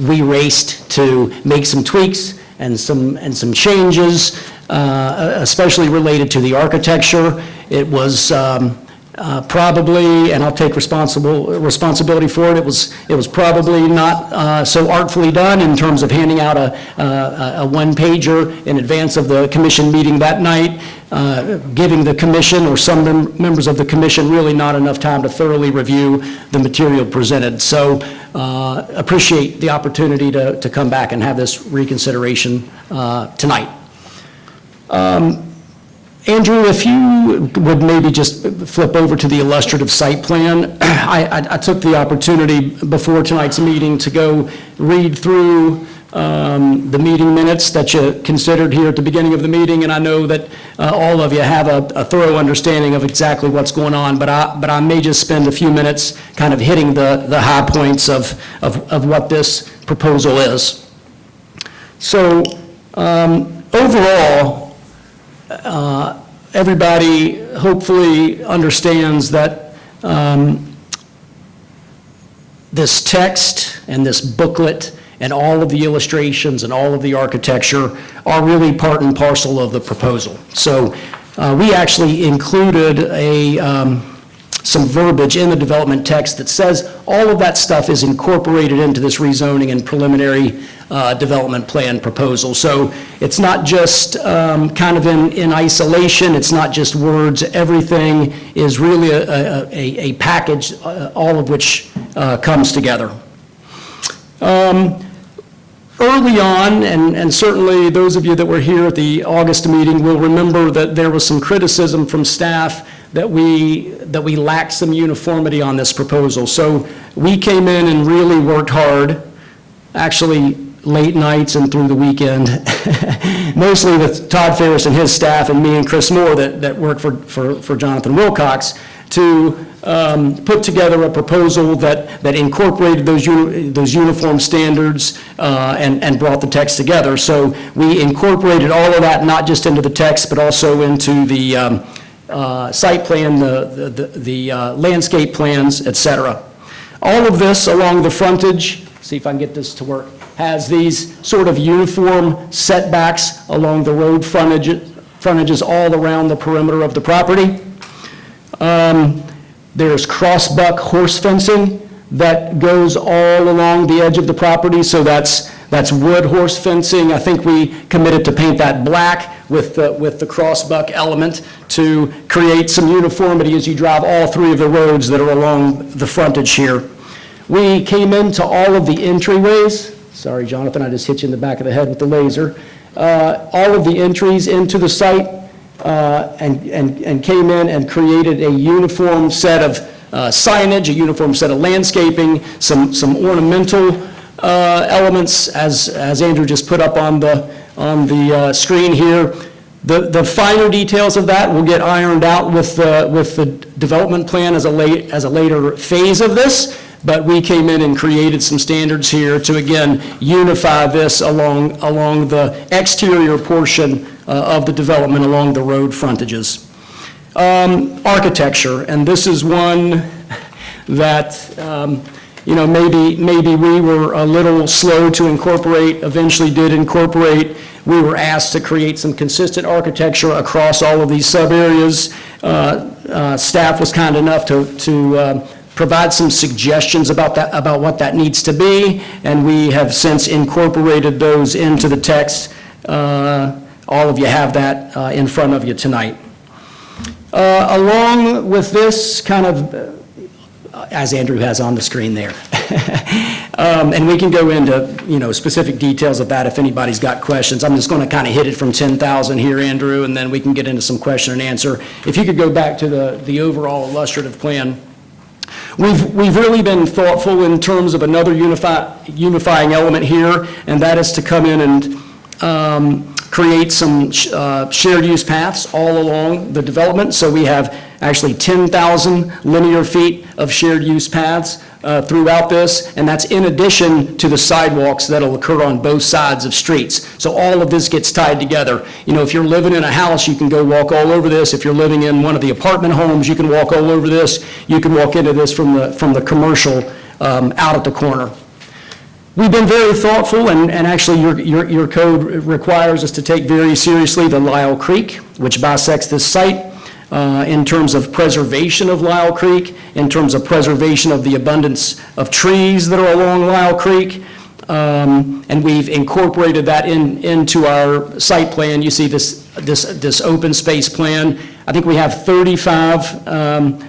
[SPEAKER 13] we raced to make some tweaks and some changes, especially related to the architecture. It was probably, and I'll take responsibility for it, it was probably not so artfully done in terms of handing out a one-pager in advance of the commission meeting that night, giving the commission or some members of the commission really not enough time to thoroughly review the material presented. So appreciate the opportunity to come back and have this reconsideration tonight. Andrew, if you would maybe just flip over to the illustrative site plan. I took the opportunity before tonight's meeting to go read through the meeting minutes that you considered here at the beginning of the meeting, and I know that all of you have a thorough understanding of exactly what's going on, but I may just spend a few minutes kind of hitting the high points of what this proposal is. So overall, everybody hopefully understands that this text and this booklet and all of the illustrations and all of the architecture are really part and parcel of the proposal. So we actually included some verbiage in the development text that says all of that stuff is incorporated into this rezoning and preliminary development plan proposal. So it's not just kind of in isolation, it's not just words, everything is really a package, all of which comes together. Early on, and certainly those of you that were here at the August meeting will remember that there was some criticism from staff that we lacked some uniformity on this proposal. So we came in and really worked hard, actually late nights and through the weekend, mostly with Todd Ferris and his staff and me and Chris Moore that worked for Jonathan Wilcox, to put together a proposal that incorporated those uniform standards and brought the text together. So we incorporated all of that, not just into the text, but also into the site plan, the landscape plans, et cetera. All of this along the frontage, see if I can get this to work, has these sort of uniform setbacks along the road frontages all around the perimeter of the property. There's crossbuck horse fencing that goes all along the edge of the property, so that's wood horse fencing. I think we committed to paint that black with the crossbuck element to create some uniformity as you drive all three of the roads that are along the frontage here. We came into all of the entryways. Sorry, Jonathan, I just hit you in the back of the head with the laser. All of the entries into the site and came in and created a uniform set of signage, a uniform set of landscaping, some ornamental elements, as Andrew just put up on the screen here. The finer details of that will get ironed out with the development plan as a later phase of this. but we came in and created some standards here to, again, unify this along the exterior portion of the development along the road frontages. Architecture, and this is one that, maybe we were a little slow to incorporate, eventually did incorporate. We were asked to create some consistent architecture across all of these sub-areas. Staff was kind enough to provide some suggestions about what that needs to be, and we have since incorporated those into the text. All of you have that in front of you tonight. Along with this kind of, as Andrew has on the screen there. And we can go into, specific details of that if anybody's got questions. I'm just going to kind of hit it from 10,000 here, Andrew, and then we can get into some question and answer. If you could go back to the overall illustrative plan. We've really been thoughtful in terms of another unifying element here, and that is to come in and create some shared use paths all along the development. So we have actually 10,000 linear feet of shared use paths throughout this, and that's in addition to the sidewalks that'll occur on both sides of streets. So all of this gets tied together. If you're living in a house, you can go walk all over this. If you're living in one of the apartment homes, you can walk all over this. You can walk into this from the commercial out at the corner. We've been very thoughtful, and actually your code requires us to take very seriously the Lyle Creek, which bisects this site, in terms of preservation of Lyle Creek, in terms of preservation of the abundance of trees that are along Lyle Creek, and we've incorporated that into our site plan. You see this open space plan. I think we have 35,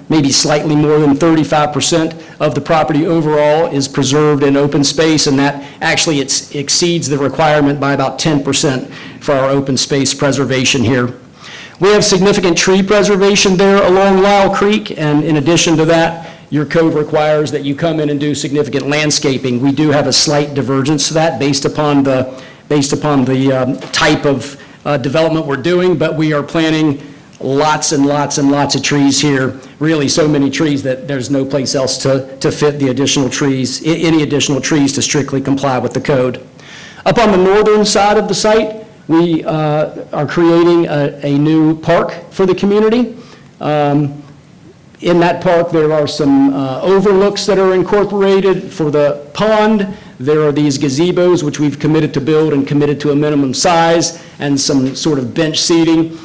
[SPEAKER 13] maybe slightly more than 35% of the property overall is preserved in open space, and that actually exceeds the requirement by about 10% for our open space preservation here. We have significant tree preservation there along Lyle Creek, and in addition to that, your code requires that you come in and do significant landscaping. We do have a slight divergence to that based upon the type of development we're doing, but we are planting lots and lots and lots of trees here, really so many trees that there's no place else to fit the additional trees, any additional trees to strictly comply with the code. Up on the northern side of the site, we are creating a new park for the community. In that park, there are some overlooks that are incorporated for the pond. There are these gazebos, which we've committed to build and committed to a minimum size, and some sort of bench seating.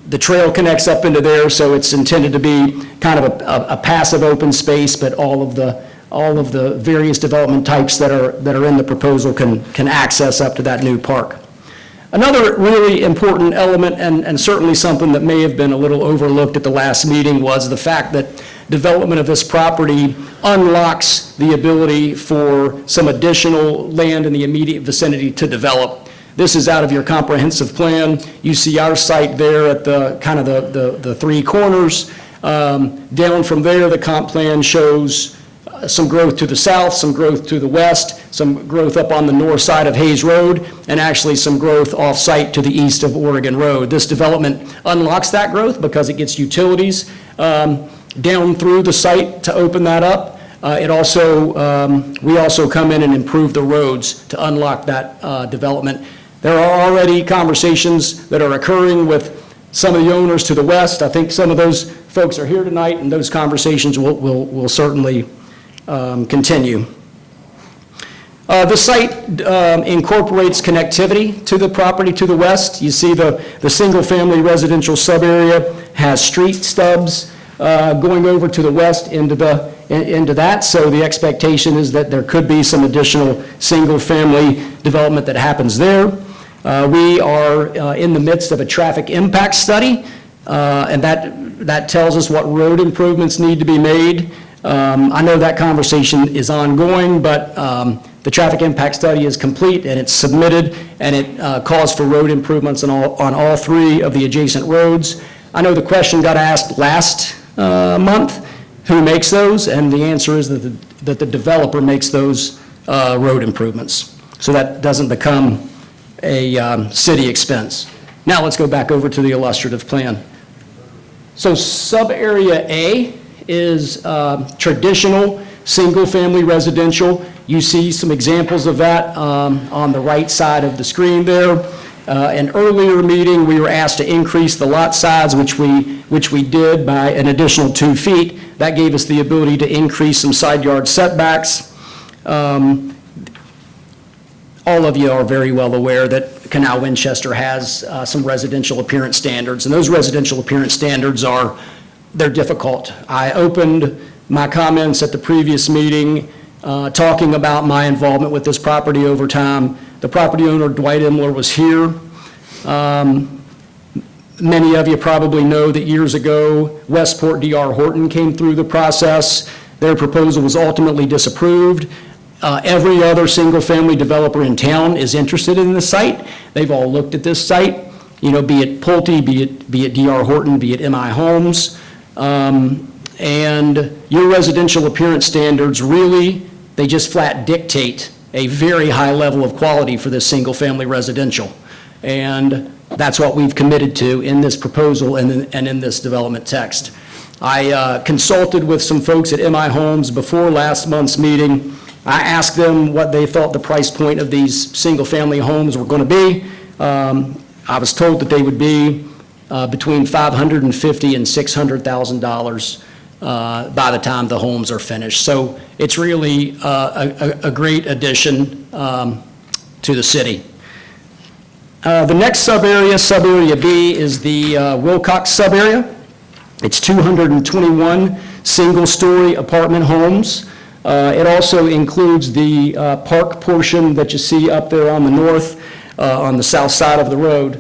[SPEAKER 13] The trail connects up into there, so it's intended to be kind of a passive open space, but all of the various development types that are in the proposal can access up to that new park. Another really important element, and certainly something that may have been a little overlooked at the last meeting, was the fact that development of this property unlocks the ability for some additional land in the immediate vicinity to develop. This is out of your comprehensive plan. You see our site there at the kind of the three corners. Down from there, the comp plan shows some growth to the south, some growth to the west, some growth up on the north side of Hayes Road, and actually some growth off-site to the east of Oregon Road. This development unlocks that growth because it gets utilities down through the site to open that up. We also come in and improve the roads to unlock that development. There are already conversations that are occurring with some of the owners to the west. I think some of those folks are here tonight, and those conversations will certainly continue. The site incorporates connectivity to the property to the west. You see the single-family residential sub-area has street stubs going over to the west into that, so the expectation is that there could be some additional single-family development that happens there. We are in the midst of a traffic impact study, and that tells us what road improvements need to be made. I know that conversation is ongoing, but the traffic impact study is complete and it's submitted, and it calls for road improvements on all three of the adjacent roads. I know the question got asked last month, who makes those? And the answer is that the developer makes those road improvements. So that doesn't become a city expense. Now let's go back over to the illustrative plan. So sub-area A is traditional single-family residential. You see some examples of that on the right side of the screen there. An earlier meeting, we were asked to increase the lot size, which we did by an additional 2 feet. That gave us the ability to increase some side yard setbacks. All of you are very well aware that Canal Winchester has some residential appearance standards, and those residential appearance standards they're difficult. I opened my comments at the previous meeting talking about my involvement with this property over time. The property owner, Dwight Imler, was here. Many of you probably know that years ago, Westport D.R. Horton came through the process. Their proposal was ultimately disapproved. Every other single-family developer in town is interested in this site. They've all looked at this site, be it Pulte, be it D.R. Horton, be it M.I. Homes. And your residential appearance standards really, they just flat dictate a very high level of quality for this single-family residential. And that's what we've committed to in this proposal and in this development text. I consulted with some folks at M.I. Homes before last month's meeting. I asked them what they thought the price point of these single-family homes were going to be. I was told that they would be between $550,000 and $600,000 by the time the homes are finished. So it's really a great addition to the city. The next sub-area B, is the Wilcox sub-area. It's 221 single-story apartment homes. It also includes the park portion that you see up there on the north, on the south side of the road.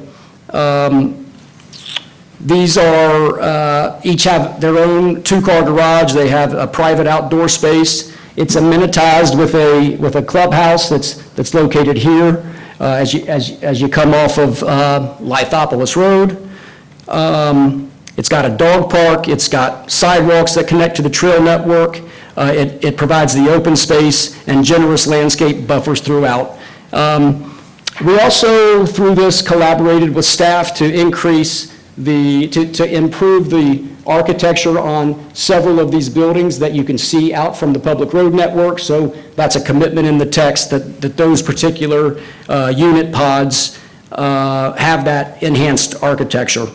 [SPEAKER 13] These are, each have their own two-car garage. They have a private outdoor space. It's amenitized with a clubhouse that's located here as you come off of Lithopolis Road. It's got a dog park. It's got sidewalks that connect to the trail network. It provides the open space and generous landscape buffers throughout. We also, through this, collaborated with staff to increase to improve the architecture on several of these buildings that you can see out from the public road network. So that's a commitment in the text that those particular unit pods have that enhanced architecture.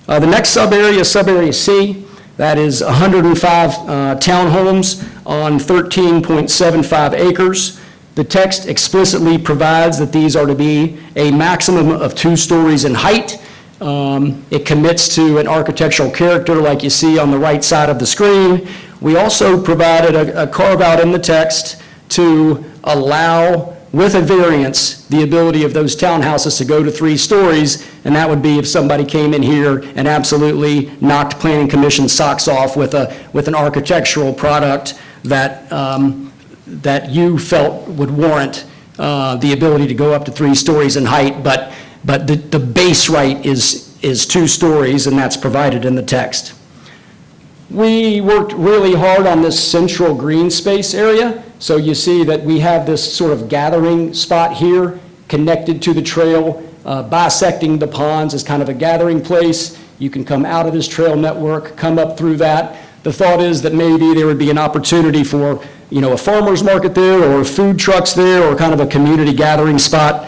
[SPEAKER 13] The next sub-area, sub-area C, that is 105 townhomes on 13.75 acres. The text explicitly provides that these are to be a maximum of 2 stories in height. It commits to an architectural character like you see on the right side of the screen. We also provided a carve-out in the text to allow, with a variance, the ability of those townhouses to go to 3 stories, and that would be if somebody came in here and absolutely knocked Planning Commission socks off with an architectural product that you felt would warrant the ability to go up to 3 stories in height, but the base right is 2 stories, and that's provided in the text. We worked really hard on this central green space area. So you see that we have this sort of gathering spot here connected to the trail, bisecting the ponds as kind of a gathering place. You can come out of this trail network, come up through that. The thought is that maybe there would be an opportunity for, a farmer's market there, or food trucks there, or kind of a community gathering spot.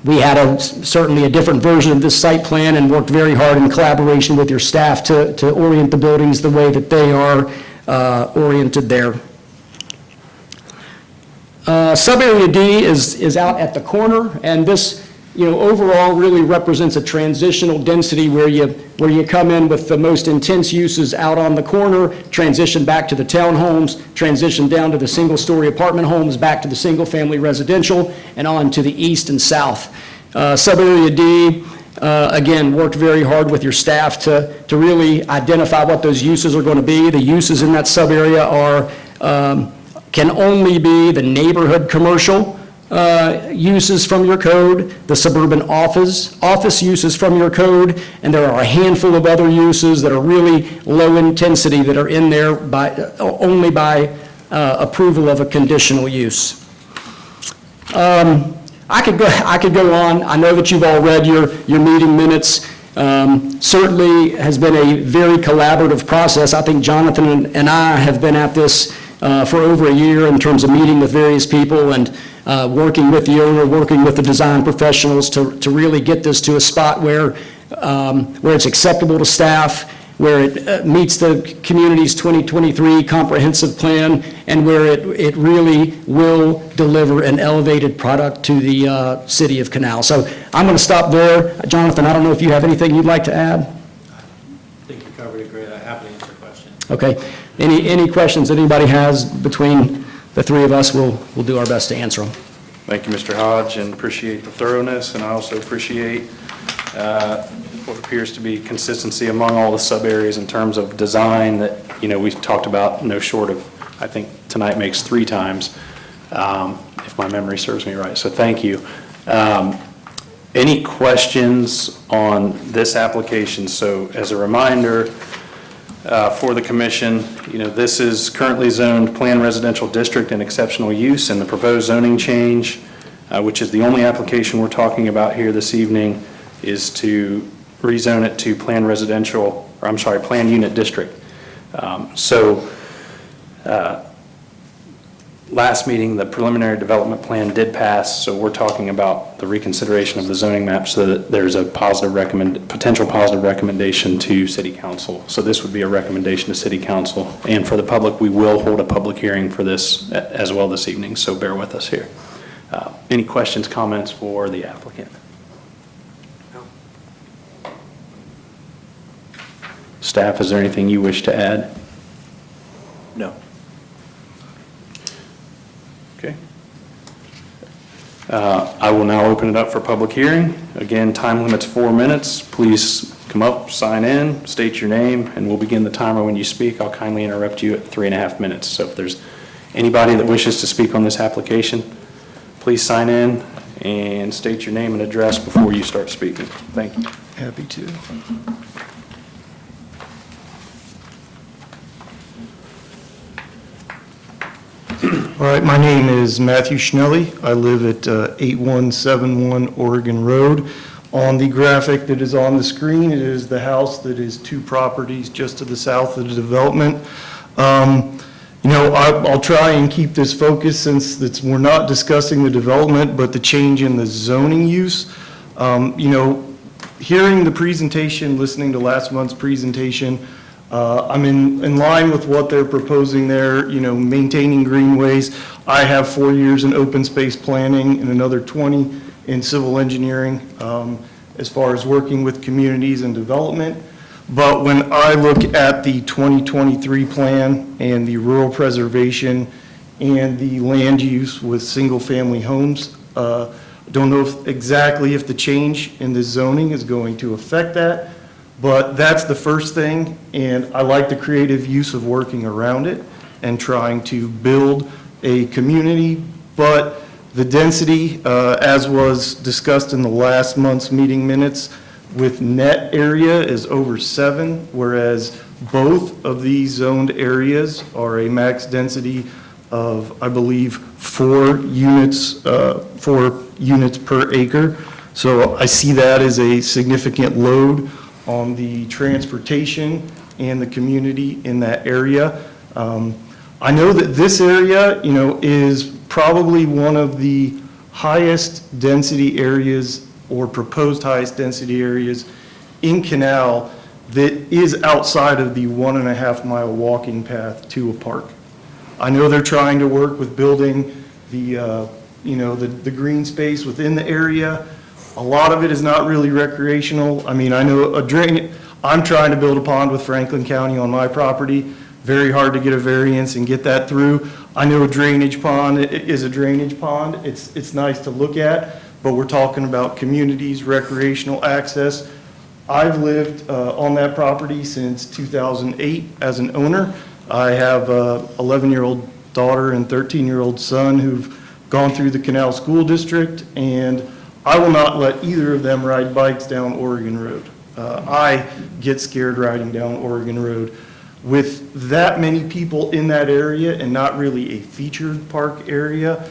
[SPEAKER 13] We had certainly a different version of this site plan and worked very hard in collaboration with your staff to orient the buildings the way that they are oriented there. Sub-area D is out at the corner, and this, overall really represents a transitional density where you come in with the most intense uses out on the corner, transition back to the townhomes, transition down to the single-story apartment homes, back to the single-family residential, and on to the east and south. Sub-area D, again, worked very hard with your staff to really identify what those uses are going to be. The uses in that sub-area can only be the neighborhood commercial uses from your code, the suburban office uses from your code, and there are a handful of other uses that are really low intensity that are in there only by approval of a conditional use. I could go on. I know that you've all read your meeting minutes. certainly has been a very collaborative process. I think Jonathan and I have been at this for over a year in terms of meeting with various people and working with the owner, working with the design professionals to really get this to a spot where it's acceptable to staff, where it meets the community's 2023 comprehensive plan, and where it really will deliver an elevated product to the city of Canal. So I'm going to stop there. Jonathan, I don't know if you have anything you'd like to add?
[SPEAKER 3] I think you covered it great. I happily answer questions.
[SPEAKER 13] Okay. Any questions that anybody has between the three of us, we'll do our best to answer them.
[SPEAKER 2] Thank you, Mr. Hodge, and appreciate the thoroughness, and I also appreciate what appears to be consistency among all the sub-areas in terms of design that, we've talked about no short of, I think tonight makes 3 times, if my memory serves me right, so thank you. Any questions on this application? So as a reminder for the commission, this is currently zoned Planned Residential District and Exceptional Use, and the proposed zoning change, which is the only application we're talking about here this evening, is to rezone it to Planned Unit District. Last meeting, the preliminary development plan did pass, so we're talking about the reconsideration of the zoning map so that there's a potential positive recommendation to City Council. So this would be a recommendation to City Council. And for the public, we will hold a public hearing for this as well this evening, so bear with us here. Any questions, comments for the applicant? Staff, is there anything you wish to add?
[SPEAKER 5] No.
[SPEAKER 2] Okay. I will now open it up for public hearing. Again, time limit's 4 minutes. Please come up, sign in, state your name, and we'll begin the timer when you speak. I'll kindly interrupt you at 3.5 minutes. So if there's anybody that wishes to speak on this application, please sign in and state your name and address before you start speaking. Thank you.
[SPEAKER 14] Happy to. All right, my name is Matthew Schnelly. I live at 8171 Oregon Road. On the graphic that is on the screen, it is the house that is 2 properties just to the south of the development. I'll try and keep this focused since we're not discussing the development, but the change in the zoning use. Hearing the presentation, listening to last month's presentation, I'm in line with what they're proposing there, maintaining greenways. I have 4 years in open space planning and another 20 in civil engineering as far as working with communities and development. But when I look at the 2023 plan and the rural preservation and the land use with single-family homes, don't know exactly if the change in the zoning is going to affect that. But that's the first thing, and I like the creative use of working around it and trying to build a community. But the density, as was discussed in the last month's meeting minutes, with net area is over 7, whereas both of these zoned areas are a max density of, I believe, 4 units per acre. So I see that as a significant load on the transportation and the community in that area. I know that this area, is probably one of the highest density areas or proposed highest density areas in Canal that is outside of the 1.5 mile walking path to a park. I know they're trying to work with building the green space within the area. A lot of it is not really recreational. I mean, I know I'm trying to build a pond with Franklin County on my property. Very hard to get a variance and get that through. I know a drainage pond is a drainage pond. It's nice to look at, but we're talking about communities, recreational access. I've lived on that property since 2008 as an owner. I have a 11-year-old daughter and 13-year-old son who've gone through the Canal School District, and I will not let either of them ride bikes down Oregon Road. I get scared riding down Oregon Road. With that many people in that area and not really a featured park area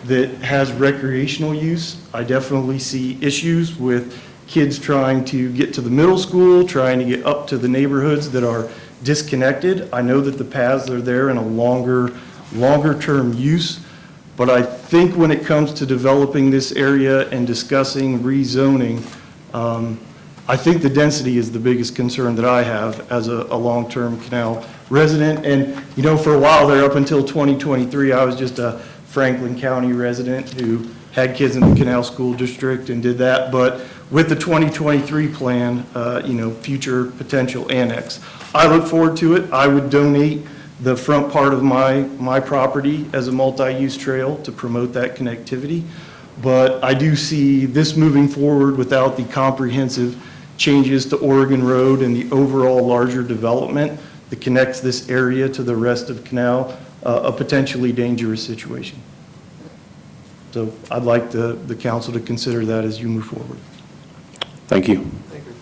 [SPEAKER 14] that has recreational use, I definitely see issues with kids trying to get to the middle school, trying to get up to the neighborhoods that are disconnected. I know that the paths are there in a longer-term use, but I think when it comes to developing this area and discussing rezoning, I think the density is the biggest concern that I have as a long-term Canal resident. And, you know, for a while there, up until 2023, I was just a Franklin County resident who had kids in the Canal School District and did that. But with the 2023 plan, you know, future potential annex, I look forward to it. I would donate the front part of my property as a multi-use trail to promote that connectivity. But I do see this moving forward without the comprehensive changes to Oregon Road and the overall larger development that connects this area to the rest of Canal, a potentially dangerous situation. So I'd like the council to consider that as you move forward.
[SPEAKER 2] Thank you.
[SPEAKER 12] Thank you.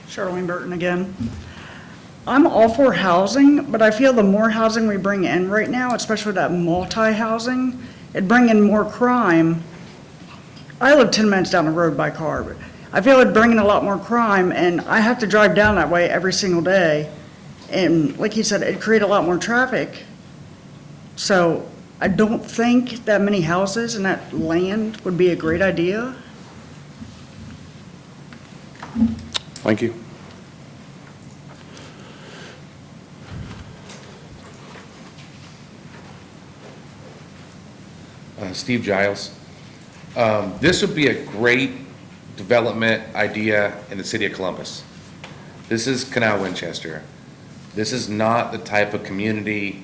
[SPEAKER 10] Charlene Burton again. I'm all for housing, but I feel the more housing we bring in right now, especially that multi-housing, it'd bring in more crime. I live 10 minutes down the road by car, but I feel it'd bring in a lot more crime, and I have to drive down that way every single day. And like you said, it'd create a lot more traffic. So I don't think that many houses and that land would be a great idea.
[SPEAKER 2] Thank you.
[SPEAKER 9] Steve Giles. This would be a great development idea in the city of Columbus. This is Canal Winchester. This is not the type of community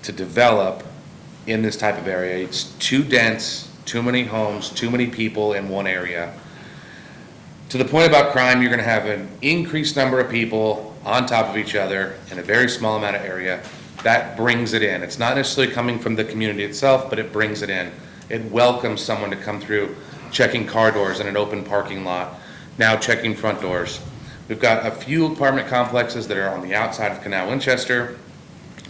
[SPEAKER 9] to develop in this type of area. It's too dense, too many homes, too many people in one area. To the point about crime, you're gonna have an increased number of people on top of each other in a very small amount of area. That brings it in. It's not necessarily coming from the community itself, but it brings it in. It welcomes someone to come through, checking car doors in an open parking lot, now checking front doors. We've got a few apartment complexes that are on the outside of Canal Winchester.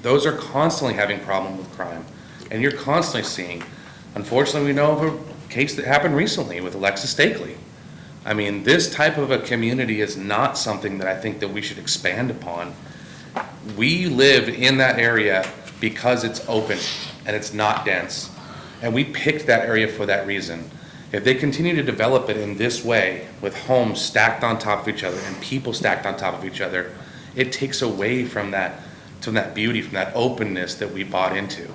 [SPEAKER 9] Those are constantly having problems with crime. And you're constantly seeing, unfortunately, we know of a case that happened recently with Alexis Stakely. I mean, this type of a community is not something that I think that we should expand upon. We live in that area because it's open and it's not dense. And we picked that area for that reason. If they continue to develop it in this way, with homes stacked on top of each other and people stacked on top of each other, it takes away from that beauty, from that openness that we bought into.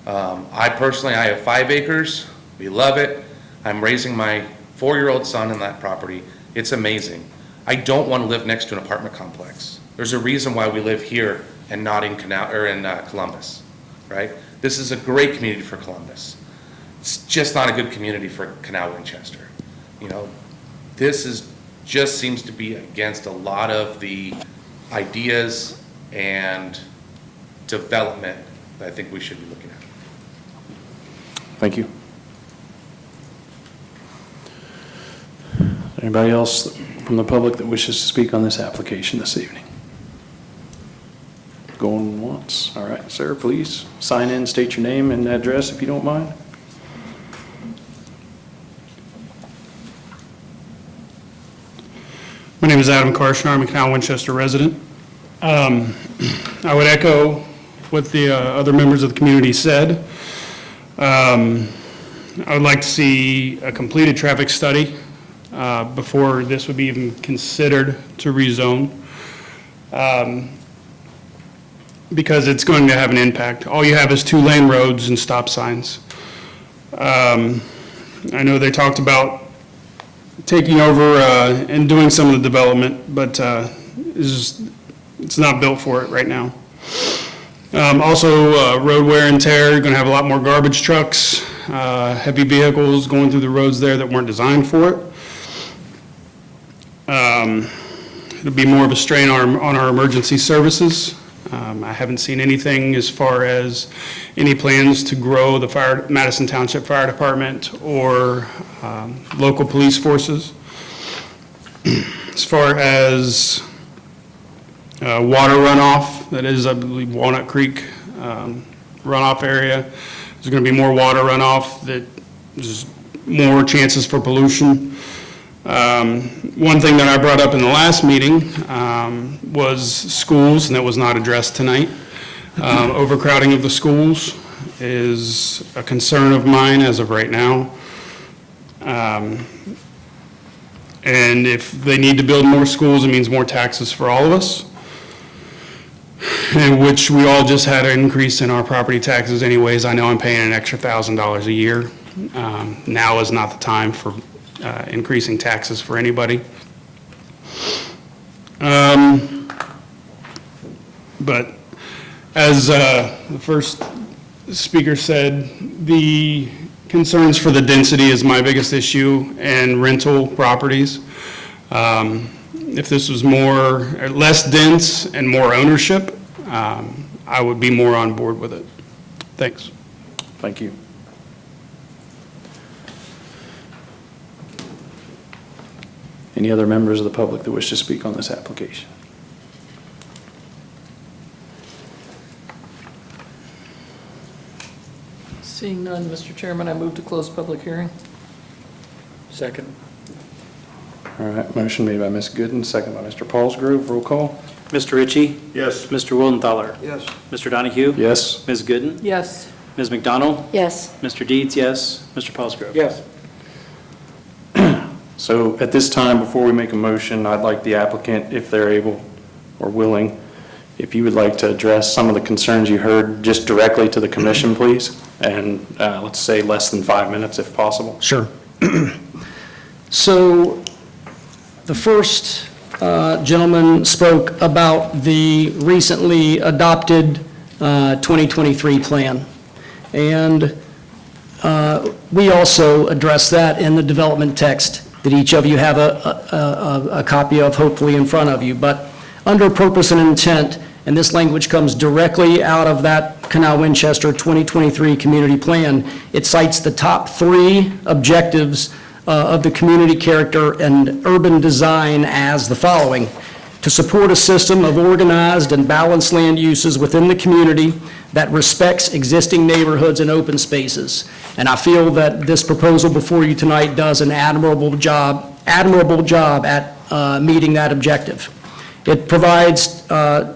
[SPEAKER 9] I have 5 acres. We love it. I'm raising my 4-year-old son in that property. It's amazing. I don't want to live next to an apartment complex. There's a reason why we live here and not in Canal or in Columbus, right? This is a great community for Columbus. It's just not a good community for Canal Winchester. You know, just seems to be against a lot of the ideas and development that I think we should be looking at.
[SPEAKER 2] Thank you. Anybody else from the public that wishes to speak on this application this evening? Going once. All right, sir, please sign in, state your name and address if you don't mind.
[SPEAKER 15] My name is Adam Karshner. I'm a Canal Winchester resident. I would echo what the other members of the community said. I would like to see a completed traffic study before this would be even considered to rezone, because it's going to have an impact. All you have is 2-lane roads and stop signs. I know they talked about taking over and doing some of the development, but it's not built for it right now. Also, road wear and tear, you're going to have a lot more garbage trucks, heavy vehicles going through the roads there that weren't designed for it. It'll be more of a strain on our emergency services. I haven't seen anything as far as any plans to grow the Madison Township Fire Department or local police forces. As far as water runoff, that is, I believe, Walnut Creek runoff area. There's going to be more water runoff, there's more chances for pollution. One thing that I brought up in the last meeting was schools, and that was not addressed tonight. Overcrowding of the schools is a concern of mine as of right now. And if they need to build more schools, it means more taxes for all of us, in which we all just had an increase in our property taxes anyways. I know I'm paying an extra $1,000 a year. Now is not the time for increasing taxes for anybody. But as the first speaker said, the concerns for the density is my biggest issue, and rental properties. If this was less dense and more ownership, I would be more on board with it. Thanks.
[SPEAKER 2] Thank you. Any other members of the public that wish to speak on this application?
[SPEAKER 7] Seeing none, Mr. Chairman, I move to close public hearing.
[SPEAKER 3] Second.
[SPEAKER 2] All right, motion made by Ms. Gooden, second by Mr. Paulsgrove. Roll call.
[SPEAKER 3] Mr. Ritchie?
[SPEAKER 4] Yes.
[SPEAKER 3] Mr. Willenthaler?
[SPEAKER 12] Yes.
[SPEAKER 3] Mr. Donahue?
[SPEAKER 2] Yes.
[SPEAKER 3] Ms. Gooden?
[SPEAKER 7] Yes.
[SPEAKER 3] Ms. McDonald?
[SPEAKER 1] Yes.
[SPEAKER 3] Mr. Deeds, yes. Mr. Paulsgrove?
[SPEAKER 2] Yes. So at this time, before we make a motion, I'd like the applicant, if they're able or willing, if you would like to address some of the concerns you heard just directly to the commission, please, and let's say less than 5 minutes if possible.
[SPEAKER 13] Sure. So the first gentleman spoke about the recently adopted 2023 plan. And we also addressed that in the development text that each of you have a copy of, hopefully in front of you. But under purpose and intent, and this language comes directly out of that Canal Winchester 2023 community plan, it cites the top 3 objectives of the community character and urban design as the following: to support a system of organized and balanced land uses within the community that respects existing neighborhoods and open spaces. And I feel that this proposal before you tonight does an admirable job at meeting that objective. It provides that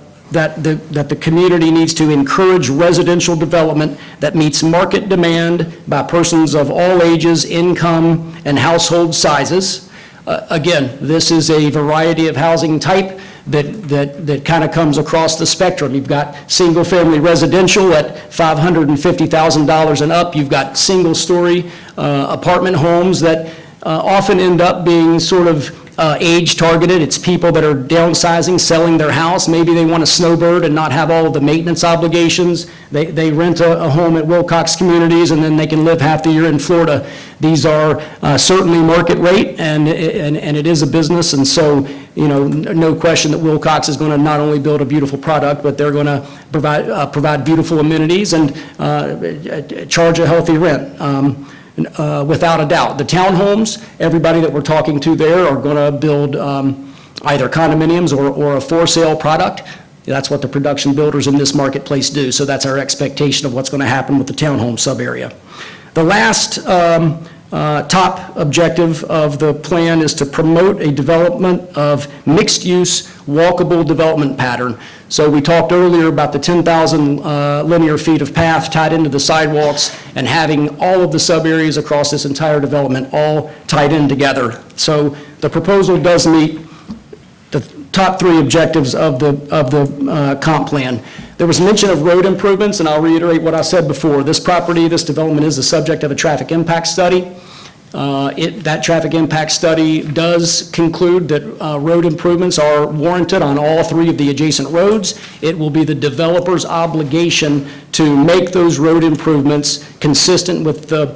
[SPEAKER 13] the community needs to encourage residential development that meets market demand by persons of all ages, income, and household sizes. Again, this is a variety of housing type that kind of comes across the spectrum. You've got single-family residential at $550,000 and up. You've got single-story apartment homes that often end up being sort of age-targeted. It's people that are downsizing, selling their house. Maybe they want a snowbird and not have all of the maintenance obligations. They rent a home at Wilcox Communities, and then they can live half the year in Florida. These are certainly market rate, and it is a business, and so, you know, no question that Wilcox is going to not only build a beautiful product, but they're going to provide beautiful amenities and charge a healthy rent. Without a doubt. The townhomes, everybody that we're talking to there are going to build either condominiums or a for-sale product. That's what the production builders in this marketplace do, so that's our expectation of what's going to happen with the townhome sub-area. The last top objective of the plan is to promote a development of mixed-use, walkable development pattern. So we talked earlier about the 10,000 linear feet of path tied into the sidewalks and having all of the sub-areas across this entire development all tied in together. So the proposal does meet the top 3 objectives of the comp plan. There was mention of road improvements, and I'll reiterate what I said before. This property, this development is the subject of a traffic impact study. That traffic impact study does conclude that road improvements are warranted on all 3 of the adjacent roads. It will be the developer's obligation to make those road improvements consistent with the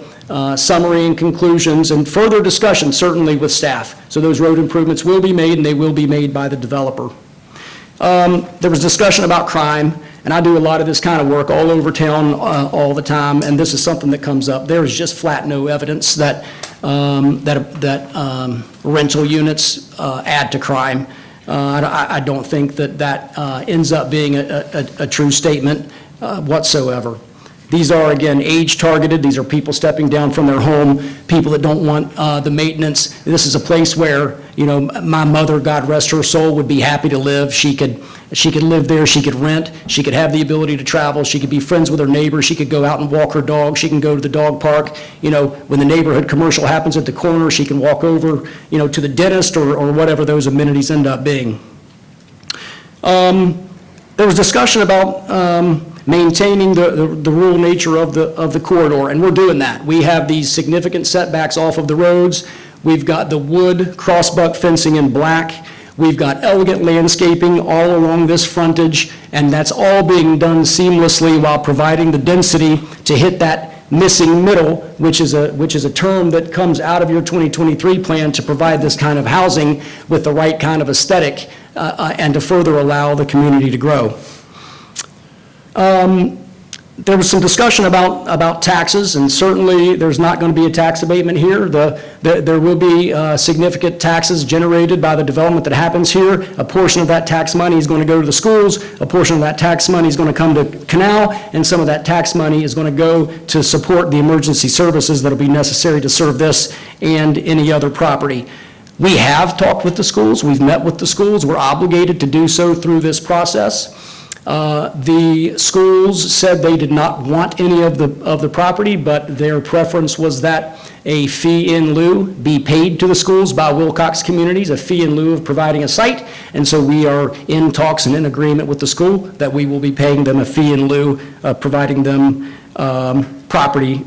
[SPEAKER 13] summary and conclusions and further discussion, certainly with staff. So those road improvements will be made, and they will be made by the developer. There was discussion about crime, and I do a lot of this kind of work all over town all the time, and this is something that comes up. There is just flat no evidence that rental units add to crime. I don't think that ends up being a true statement whatsoever. These are, again, age-targeted. These are people stepping down from their home, people that don't want the maintenance. This is a place where, you know, my mother, God rest her soul, would be happy to live. She could live there, she could rent, she could have the ability to travel, she could be friends with her neighbors, she could go out and walk her dog, she can go to the dog park. You know, when the neighborhood commercial happens at the corner, she can walk over, you know, to the dentist or whatever those amenities end up being. There was discussion about maintaining the rural nature of the corridor, and we're doing that. We have these significant setbacks off of the roads. We've got the wood crossbuck fencing in black. We've got elegant landscaping all along this frontage, and that's all being done seamlessly while providing the density to hit that missing middle, which is a term that comes out of your 2023 plan to provide this kind of housing with the right kind of aesthetic and to further allow the community to grow. There was some discussion about taxes, and certainly there's not going to be a tax abatement here. There will be significant taxes generated by the development that happens here. A portion of that tax money is going to go to the schools, a portion of that tax money is going to come to Canal, and some of that tax money is going to go to support the emergency services that will be necessary to serve this and any other property. We have talked with the schools, we've met with the schools, we're obligated to do so through this process. The schools said they did not want any of the property, but their preference was that a fee in lieu be paid to the schools by Wilcox Communities, a fee in lieu of providing a site. And so we are in talks and in agreement with the school that we will be paying them a fee in lieu of providing them property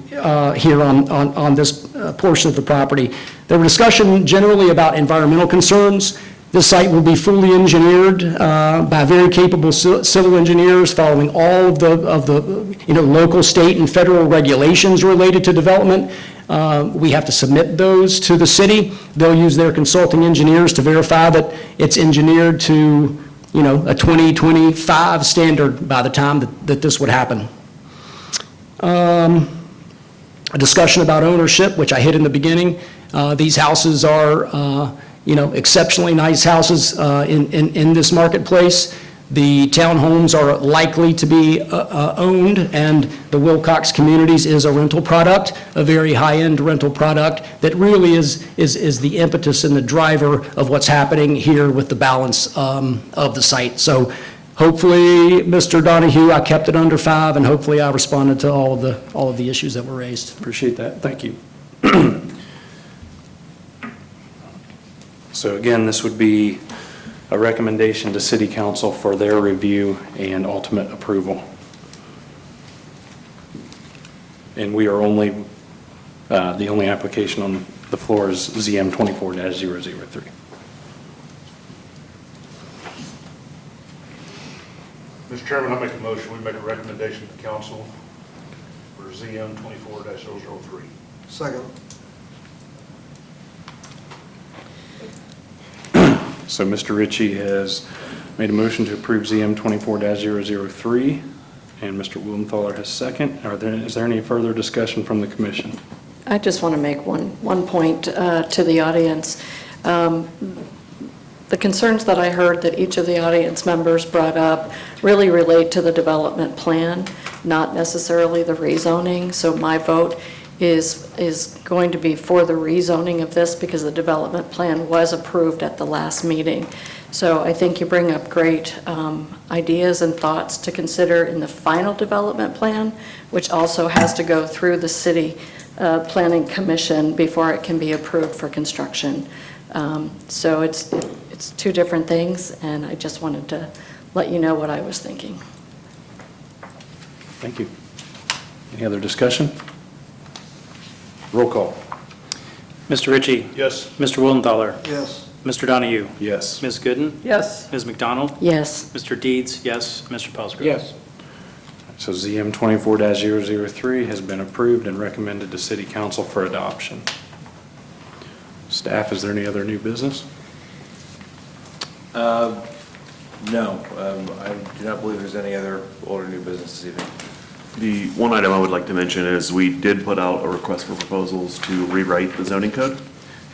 [SPEAKER 13] here on this portion of the property. There were discussion generally about environmental concerns. This site will be fully engineered by very capable civil engineers following all of the local, state, and federal regulations related to development. We have to submit those to the city. They'll use their consulting engineers to verify that it's engineered to, a 2025 standard by the time that this would happen. A discussion about ownership, which I hit in the beginning. These houses are exceptionally nice houses in this marketplace. The townhomes are likely to be owned, and the Wilcox Communities is a rental product, a very high-end rental product that really is the impetus and the driver of what's happening here with the balance of the site. So hopefully, Mr. Donahue, I kept it under 5, and hopefully I responded to all of the issues that were raised.
[SPEAKER 2] Appreciate that. Thank you. So again, this would be a recommendation to City Council for their review and ultimate approval. And we are only, the only application on the floor is ZM 24-003.
[SPEAKER 4] Mr. Chairman, I make a motion, we make a recommendation to the council for ZM 24-003.
[SPEAKER 12] Second.
[SPEAKER 2] So Mr. Ritchie has made a motion to approve ZM 24-003, and Mr. Willenthaler has second. Is there any further discussion from the commission?
[SPEAKER 1] I just want to make one point to the audience. The concerns that I heard that each of the audience members brought up really relate to the development plan, not necessarily the rezoning. So my vote is going to be for the rezoning of this because the development plan was approved at the last meeting. So I think you bring up great ideas and thoughts to consider in the final development plan, which also has to go through the city planning commission before it can be approved for construction. So it's two different things, and I just wanted to let you know what I was thinking.
[SPEAKER 2] Thank you. Any other discussion? Roll call.
[SPEAKER 3] Mr. Ritchie.
[SPEAKER 4] Yes.
[SPEAKER 3] Mr. Willenthaler.
[SPEAKER 12] Yes.
[SPEAKER 3] Mr. Donahue.
[SPEAKER 2] Yes.
[SPEAKER 3] Ms. Gooden.
[SPEAKER 7] Yes.
[SPEAKER 3] Ms. McDonald.
[SPEAKER 1] Yes.
[SPEAKER 3] Mr. Deeds, yes. Mr. Pelsgrove.
[SPEAKER 7] Yes.
[SPEAKER 2] So ZM 24-003 has been approved and recommended to City Council for adoption. Staff, is there any other new business?
[SPEAKER 5] No, I do not believe there's any other older new business this evening.
[SPEAKER 16] The one item I would like to mention is we did put out a request for proposals to rewrite the zoning code,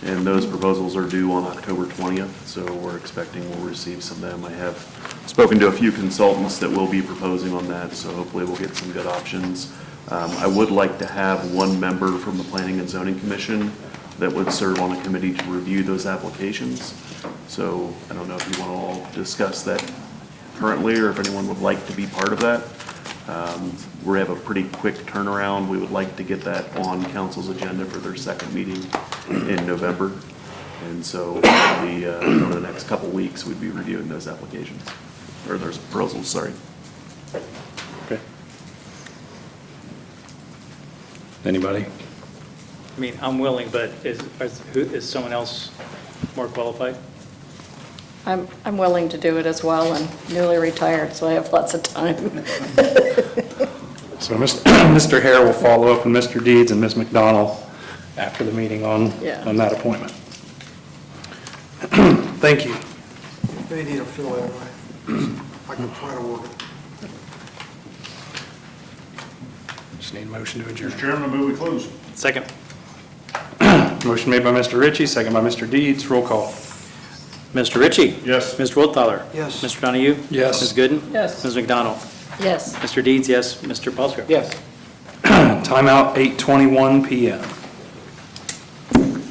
[SPEAKER 16] and those proposals are due on October 20th, so we're expecting we'll receive some of them. I have spoken to a few consultants that will be proposing on that, so hopefully we'll get some good options. I would like to have one member from the Planning and Zoning Commission that would serve on a committee to review those applications. So I don't know if you want to all discuss that currently, or if anyone would like to be part of that. We have a pretty quick turnaround. We would like to get that on council's agenda for their second meeting in November. And so over the next couple weeks, we'd be reviewing those applications, or those proposals, sorry.
[SPEAKER 2] Okay. Anybody?
[SPEAKER 3] I mean, I'm willing, but is someone else more qualified?
[SPEAKER 1] I'm willing to do it as well. I'm newly retired, so I have lots of time.
[SPEAKER 2] So Mr. Hare will follow up with Mr. Deeds and Ms. McDonald after the meeting on that appointment. Thank you.
[SPEAKER 12] They need a fill in, right? I can try to work it.
[SPEAKER 2] Just need a motion to adjourn.
[SPEAKER 4] Mr. Chairman, I move we close.
[SPEAKER 3] Second.
[SPEAKER 2] Motion made by Mr. Ritchie, second by Mr. Deeds. Roll call.
[SPEAKER 3] Mr. Ritchie?
[SPEAKER 4] Yes.
[SPEAKER 3] Mr. Wildthaler?
[SPEAKER 12] Yes.
[SPEAKER 3] Mr. Donahue?
[SPEAKER 2] Yes.
[SPEAKER 3] Ms. Gooden?
[SPEAKER 7] Yes.
[SPEAKER 3] Ms. McDonald?
[SPEAKER 1] Yes.
[SPEAKER 3] Mr. Deeds, yes. Mr. Paulsgrove?
[SPEAKER 7] Yes.
[SPEAKER 2] Timeout 8:21 PM.